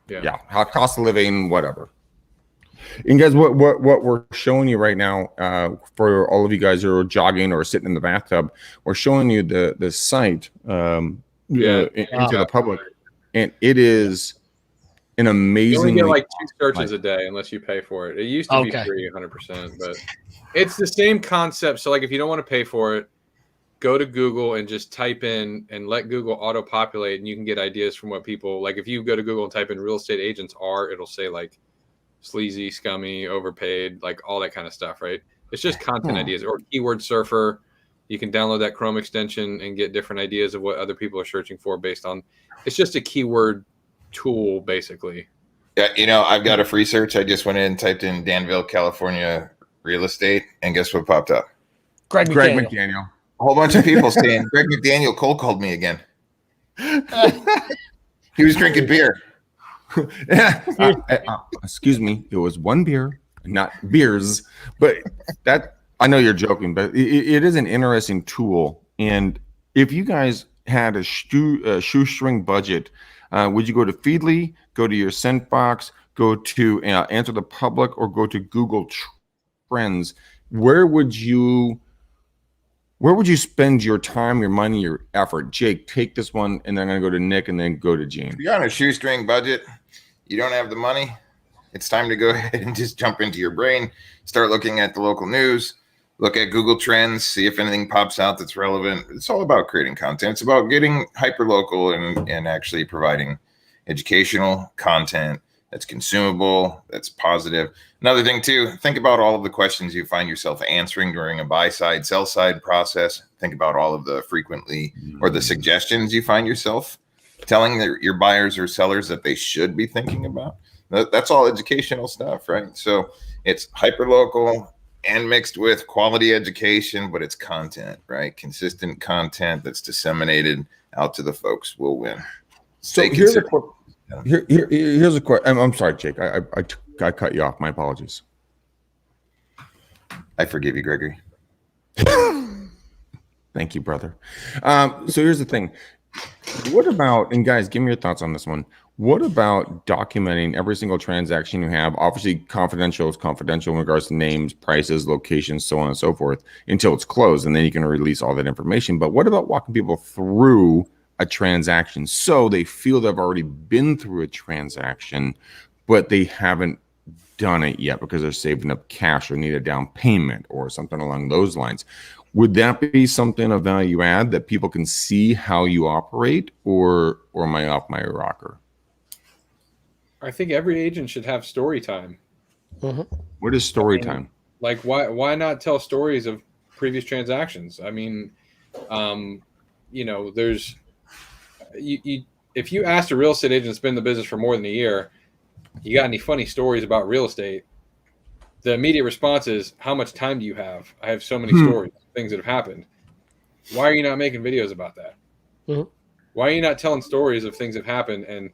Yeah, how cost of living, whatever. And guys, what we're showing you right now, for all of you guys who are jogging or sitting in the bathtub, we're showing you the site into the public, and it is an amazing. You only get like 2 searches a day unless you pay for it. It used to be free 100%, but it's the same concept. So like if you don't want to pay for it, go to Google and just type in and let Google auto populate, and you can get ideas from what people like. If you go to Google and type in real estate agents are, it'll say like sleazy, scummy, overpaid, like all that kind of stuff, right? It's just content ideas. Or keyword surfer. You can download that Chrome extension and get different ideas of what other people are searching for based on. It's just a keyword tool, basically. Yeah, I've got a free search. I just went in and typed in Danville, California real estate, and guess what popped up? Greg McDaniel. A whole bunch of people saying Greg McDaniel cold called me again. He was drinking beer. Excuse me, it was one beer, not beers. But that, I know you're joking, but it is an interesting tool. And if you guys had a shoestring budget, would you go to Feedly, go to your Sendbox, go to Answer the Public, or go to Google Trends? Where would you spend your time, your money, your effort? Jake, take this one, and then I'm going to go to Nick, and then go to Gene. If you're on a shoestring budget, you don't have the money, it's time to go ahead and just jump into your brain, start looking at the local news, look at Google Trends, see if anything pops out that's relevant. It's all about creating content. It's about getting hyper-local and actually providing educational content that's consumable, that's positive. Another thing too, think about all of the questions you find yourself answering during a buy-side, sell-side process. Think about all of the frequently or the suggestions you find yourself telling your buyers or sellers that they should be thinking about. That's all educational stuff, right? So it's hyper-local and mixed with quality education, but it's content, right? Consistent content that's disseminated out to the folks will win. So here's a question. I'm sorry, Jake. I cut you off. My apologies. I forgive you, Gregory. Thank you, brother. So here's the thing. What about, and guys, give me your thoughts on this one. What about documenting every single transaction you have? Obviously, confidential is confidential in regards to names, prices, locations, so on and so forth, until it's closed, and then you can release all that information. But what about walking people through a transaction so they feel they've already been through a transaction, but they haven't done it yet because they're saving up cash or need a down payment or something along those lines? Would that be something of value add that people can see how you operate, or am I off my rocker? I think every agent should have story time. What is story time? Like, why not tell stories of previous transactions? I mean, there's if you asked a real estate agent that's been in the business for more than a year, you got any funny stories about real estate? The immediate response is, how much time do you have? I have so many stories, things that have happened. Why are you not making videos about that? Why are you not telling stories of things that have happened? And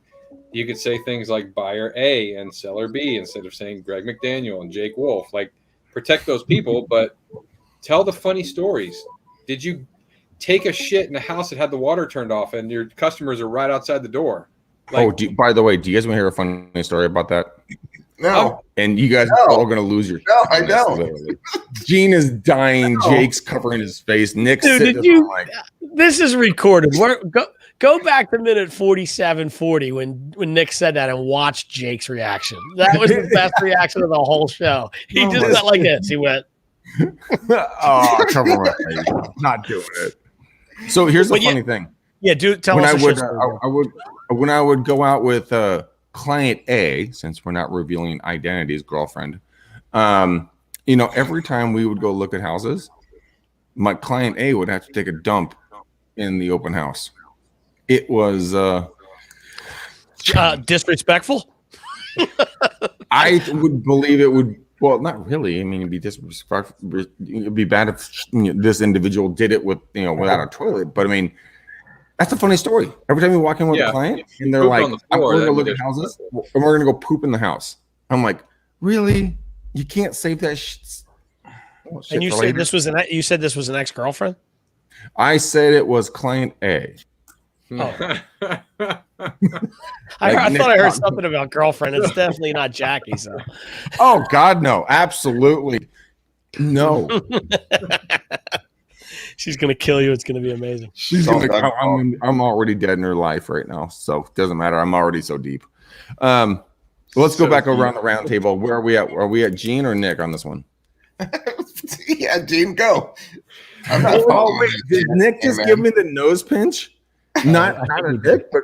you could say things like buyer A and seller B instead of saying Greg McDaniel and Jake Wolf. Like, protect those people, but tell the funny stories. Did you take a shit in a house that had the water turned off and your customers are right outside the door? Like, by the way, do you guys want to hear a funny story about that? No. And you guys are all going to lose your. No, I don't. Gene is dying. No. Jake's covering his face. Nick's sitting this is recorded. Go back to minute 47:40 when Nick said that and watch Jake's reaction. That was the best reaction of the whole show. He just went like this. He went, "Oh, come on, not doing it." So here's the funny thing. Yeah, tell us. When I would go out with client A, since we're not revealing identities, girlfriend, every time we would go look at houses, my client A would have to take a dump in the open house. It was disrespectful. I would believe it would. Well, not really. I mean, it'd be disrespectful. It'd be bad if this individual did it with without a toilet. But I mean, that's a funny story. Every time you walk in with a client and they're like, we're going to look at houses and we're going to go poop in the house. I'm like, really? You can't save that shit? And you said this was an ex-girlfriend? I said it was client A. Oh. I thought I heard something about girlfriend. It's definitely not Jackie. So. Oh, God, no. Absolutely. No. She's going to kill you. It's going to be amazing. I'm already dead in her life right now, so it doesn't matter. I'm already so deep. Let's go back around the round table. Where are we at? Are we at Gene or Nick on this one? Yeah, Gene, go. I'm not wait, did Nick just give me the nose pinch? Not a Nick, but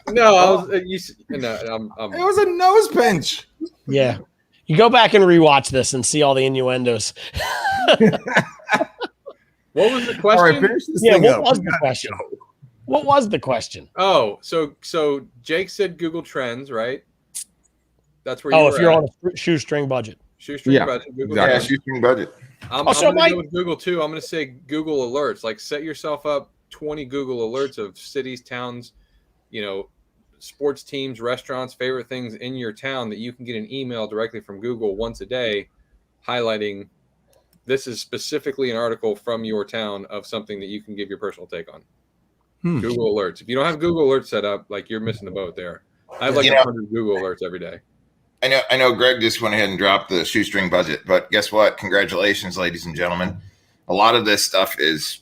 no, it was a nose pinch. Yeah, you go back and rewatch this and see all the innuendos. What was the question? All right, finish this thing up. What was the question? Oh, so Jake said Google Trends, right? That's where. If you're on a shoestring budget. Shoestring budget. Google shoestring budget. I'm going to go with Google too. I'm going to say Google alerts. Like, set yourself up 20 Google alerts of cities, towns, sports teams, restaurants, favorite things in your town that you can get an email directly from Google once a day highlighting this is specifically an article from your town of something that you can give your personal take on. Google alerts. If you don't have Google alerts set up, like, you're missing the boat there. I have like 100 Google alerts every day. I know Greg just went ahead and dropped the shoestring budget, but guess what? Congratulations, ladies and gentlemen. A lot of this stuff is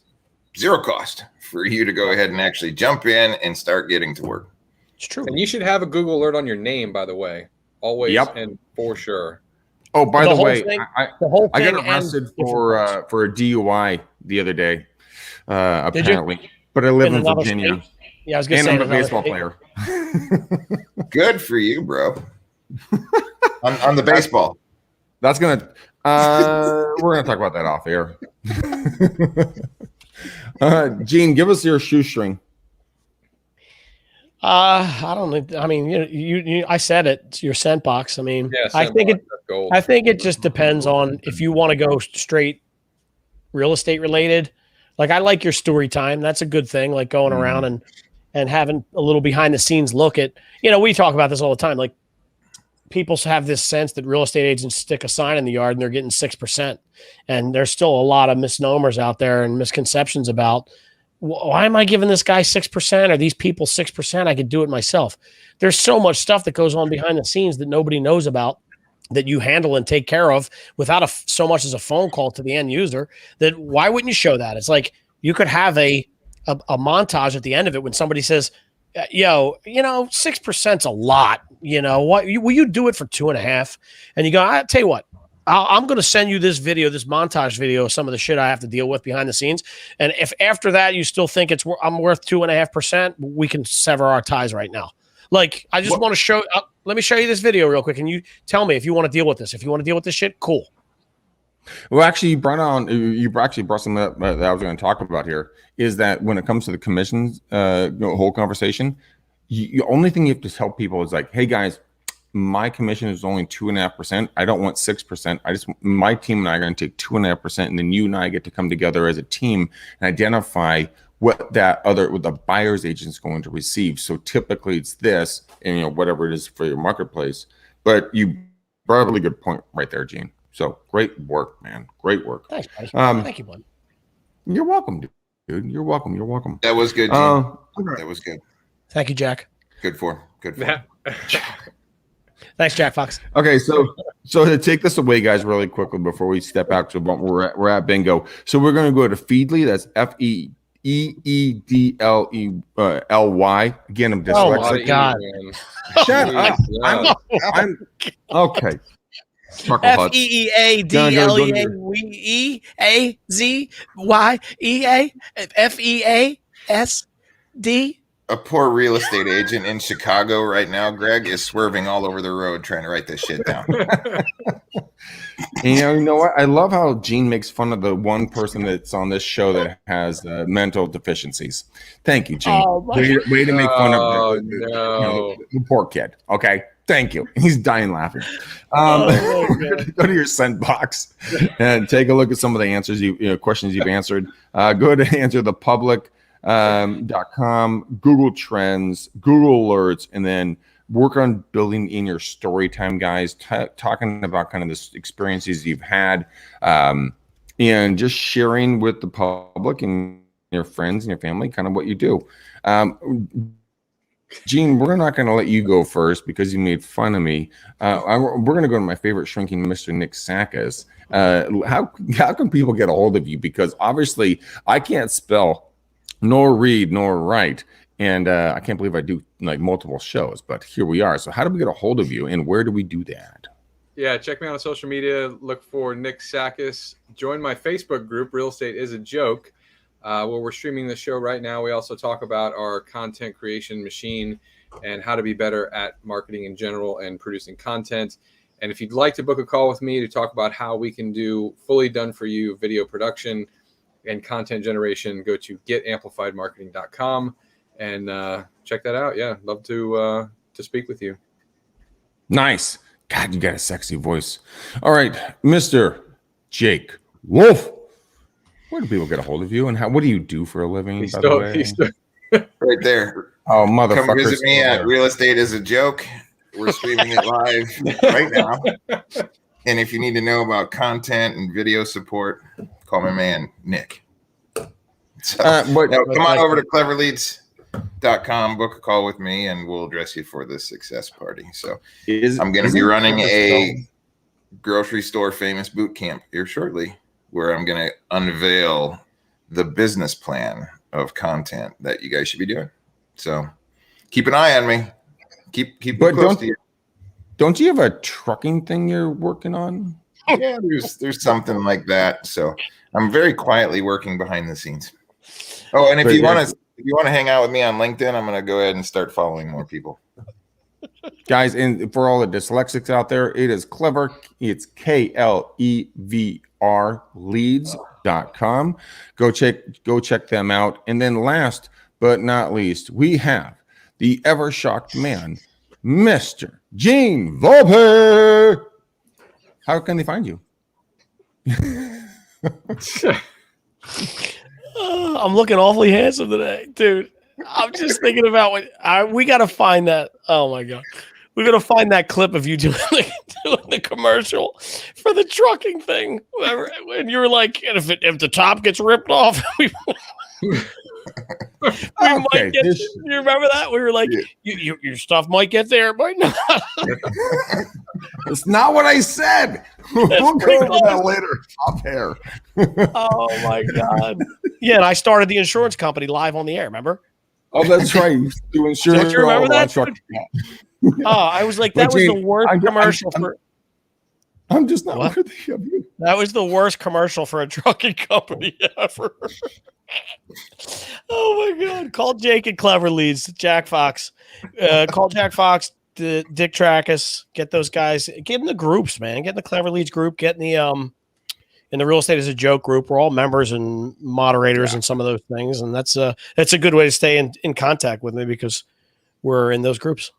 zero cost for you to go ahead and actually jump in and start getting to work. It's true. And you should have a Google alert on your name, by the way, always and for sure. Oh, by the way, I got thing arrested for a DUI the other day, apparently. But I live in Virginia. State? Yeah, I was going to say. And I'm a baseball player. Good for you, bro. on the baseball. That's going to we're going to talk about that off air. Gene, give us your shoestring. I don't know. I mean, you I said it. It's your scent box. I mean, I think it just depends on if you want to go straight real estate related. Like, I like your story time. That's a good thing. Like, going around and having a little behind the scenes look at, we talk about this all the time. Like, people have this sense that real estate agents stick a sign in the yard and they're getting 6%. And there's still a lot of misnomers out there and misconceptions about, why am I giving this guy 6% or these people 6%? I could do it myself. There's so much stuff that goes on behind the scenes that nobody knows about, that you handle and take care of without so much as a phone call to the end user. That why wouldn't you show that? It's like you could have a montage at the end of it when somebody says, 6%'s a lot. What will you do it for 2.5? And you go, I tell you what, I'm going to send you this video, this montage video of some of the shit I have to deal with behind the scenes. And if after that you still think I'm worth 2.5%, we can sever our ties right now. Like, I just want to show. Let me show you this video real quick, and you tell me if you want to deal with this. If you want to deal with this shit, cool. Well, actually, you actually brought something up that I was going to talk about here. Is that when it comes to the commissions, whole conversation, the only thing you have to tell people is like, hey guys, my commission is only 2.5%. I don't want 6%. My team and I are going to take 2.5%, and then you and I get to come together as a team and identify what the buyer's agent is going to receive. So typically it's this, and whatever it is for your marketplace. But you brought up a really good point right there, Gene. So great work, man. Great work. Thanks, buddy. Thank you, bud. You're welcome, dude. You're welcome. That was good, Gene. That was good. Thank you, Jack. Good for. Thanks, Jack Fox. Okay, so to take this away, guys, really quickly before we step out to what we're at bingo. So we're going to go to Feedly. That's FEEDLELY. Again, I'm dyslexic. Oh my God! Shut up. I'm okay. FEADLEAZYEAFEASD. A poor real estate agent in Chicago right now, Greg, is swerving all over the road trying to write this shit down. You know what? I love how Gene makes fun of the one person that's on this show that has mental deficiencies. Thank you, Gene. Way to make fun of the poor kid. Okay. Thank you. He's dying laughing. Go to your send box and take a look at some of the answers questions you've answered. Go to answerthepublic.com, Google Trends, Google Alerts, and then work on building in your story time, guys, talking about kind of the experiences you've had, and just sharing with the public and your friends and your family kind of what you do. Gene, we're not going to let you go first because you made fun of me. We're going to go to my favorite shrinking Mr. Nick Sakis. How can people get a hold of you? Because obviously I can't spell nor read nor write. And I can't believe I do like multiple shows, but here we are. So how do we get a hold of you and where do we do that? Yeah, check me out on social media. Look for Nick Sakis. Join my Facebook group, Real Estate is a Joke, where we're streaming the show right now. We also talk about our content creation machine and how to be better at marketing in general and producing content. And if you'd like to book a call with me to talk about how we can do fully done for you video production and content generation, go to getamplifiedmarketing.com and check that out. Yeah, love to speak with you. Nice. God, you got a sexy voice. All right, Mr. Jake Wolf. Where do people get a hold of you, and what do you do for a living? He's by the still, way, he's still, Right there. oh motherfucker! Come visit me at Real Estate is a Joke. We're streaming it live right now. And if you need to know about content and video support, call my man Nick. So come on over to cleverleads.com, book a call with me, and we'll dress you for the success party. So I'm going to be running a grocery store famous boot camp here shortly, where I'm going to unveil the business plan of content that you guys should be doing. So keep an eye on me. Keep it close to you. Don't you have a trucking thing you're working on? Yeah, there's something like that. So I'm very quietly working behind the scenes. Oh, and if you want to hang out with me on LinkedIn, I'm going to go ahead and start following more people. Guys, and for all the dyslexics out there, it is Clever. It's KLEVR leads.com. Go check them out. And then last but not least, we have the ever shocked man, Mr. Gene Volpe. How can they find you? I'm looking awfully handsome today, dude. I'm just thinking about we got to find that. Oh my God. We're going to find that clip of you doing the commercial for the trucking thing. When you were like, if the top gets ripped off, we might get. You remember that? We were like, your stuff might get there, might not. It's not what I said. We'll go over that later. Top hair. Oh my God. Yeah, and I started the insurance company live on the air, remember? Oh, that's right. You do insurance. Don't you remember that? Oh, I was like, that was the worst commercial for. I'm just not worthy of you. That was the worst commercial for a trucking company ever. Oh my God! Call Jake at Clever Leads. Jack Fox. Call Jack Fox. Dick Trackus. Get those guys. Get in the groups, man. Get in the Clever Leads group. Get in the Real Estate is a Joke group. We're all members and moderators and some of those things, and that's a good way to stay in contact with me because we're in those groups.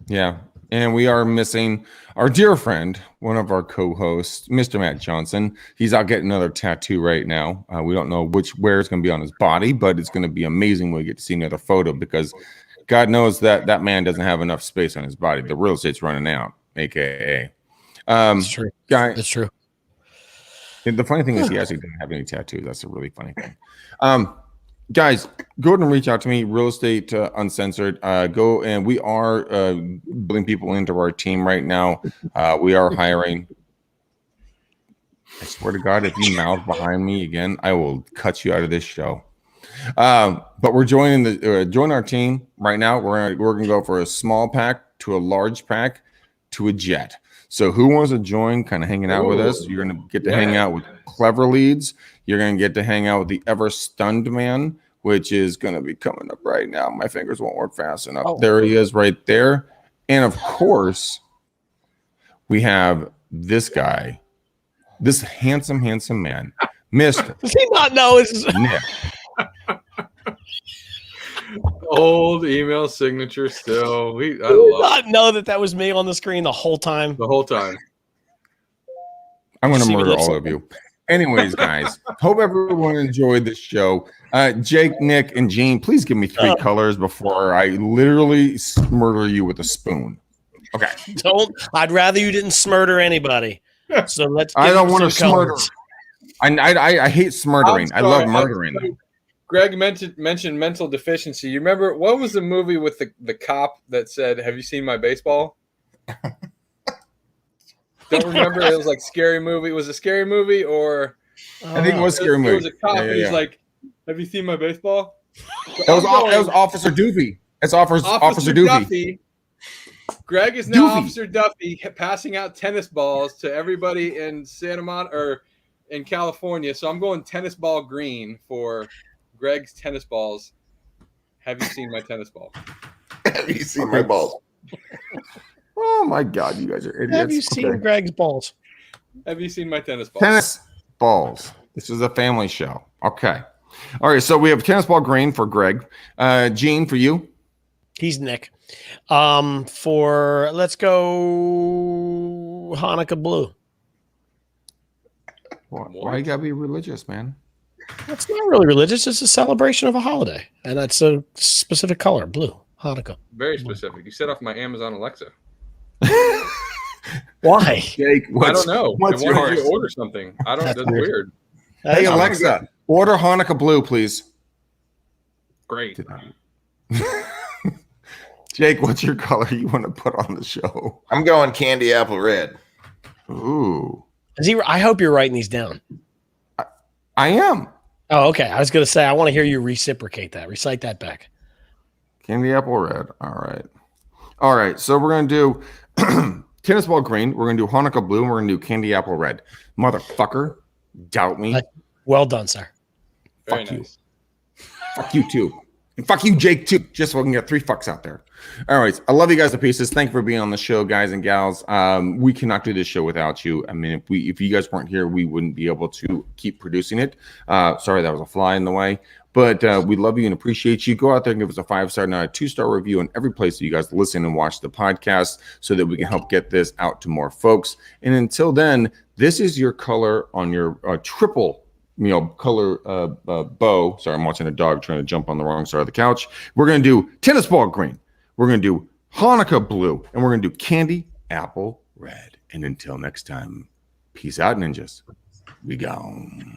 Yeah. And we are missing our dear friend, one of our co-hosts, Mr. Matt Johnson. He's out getting another tattoo right now. We don't know where it's going to be on his body, but it's going to be amazing when we get to see another photo because God knows that man doesn't have enough space on his body. The real estate's running out, AKA. That's true. That's true. The funny thing is he actually didn't have any tattoos. That's a really funny thing. Guys, go ahead and reach out to me, Real Estate Uncensored. Go and we are bringing people into our team right now. We are hiring. I swear to God, if you mouth behind me again, I will cut you out of this show. But we're join our team right now. We're gonna go for a small pack to a large pack to a jet. So who wants to join? Kind of hanging out with us. You're gonna get to hang out with Clever Leads. You're going to get to hang out with the Ever Stunned Man, which is going to be coming up right now. My fingers won't work fast enough. Oh. There he is right there. And of course, we have this guy, this handsome man, Mr. Does he not know his Nick? Old email signature still. I not know that was me on the screen the whole time. The whole time. I'm going to murder all of you. Anyways, guys, hope everyone enjoyed this show. Jake, Nick, and Gene, please give me 3 colors before I literally murder you with a spoon. Okay. I'd rather you didn't smurder anybody. So let's. I don't want to smurder. I hate smurdering. I love murdering. Greg mentioned mental deficiency. You remember what was the movie with the cop that said, "Have you seen my baseball?" Don't remember. It was like Scary Movie. Was it Scary Movie or? I think it was Scary Movie. It was a cop, and he's like, "Have you seen my baseball?" That was Officer Doofy. It's Officer Doofy. Greg is now Officer Duffy, passing out tennis balls to everybody in Santa Monica or in California. So I'm going tennis ball green for Greg's tennis balls. Have you seen my tennis ball? Have you seen my balls? Oh my God, you guys are idiots. Have you seen Greg's balls? Have you seen my tennis balls? Tennis balls. This is a family show. Okay. All right, so we have tennis ball green for Greg. Gene, for you? He's Nick. Let's go Hanukkah blue. Why you gotta be religious, man? It's not really religious. It's a celebration of a holiday, and that's a specific color, blue. Hanukkah. Very specific. You set off my Amazon Alexa. Why? Jake, I don't know. What's I wanted yours? you to order something. I don't. That's weird. Hey, Alexa, order Hanukkah blue, please. Great. Jake, what's your color you want to put on the show? I'm going candy apple red. Ooh. I hope you're writing these down. I am. Oh, okay. I was going to say, I want to hear you reciprocate that. Recite that back. Candy apple red. All right. So we're going to do tennis ball green. We're going to do Hanukkah blue. And we're going to do candy apple red. Motherfucker. Doubt me. Well done, sir. Very Fuck you. nice. Fuck you too. And fuck you, Jake, too. Just so we can get 3 fucks out there. All right. I love you guys to pieces. Thank you for being on the show, guys and gals. We cannot do this show without you. I mean, if you guys weren't here, we wouldn't be able to keep producing it. Sorry, that was a fly in the way. But we love you and appreciate you. Go out there and give us a 5-star, not a 2-star review on every place that you guys listen and watch the podcast so that we can help get this out to more folks. And until then, this is your color on your triple color bow. Sorry, I'm watching a dog trying to jump on the wrong side of the couch. We're going to do tennis ball green. We're going to do Hanukkah blue. And we're going to do candy apple red. And until next time, peace out, ninjas. We gone.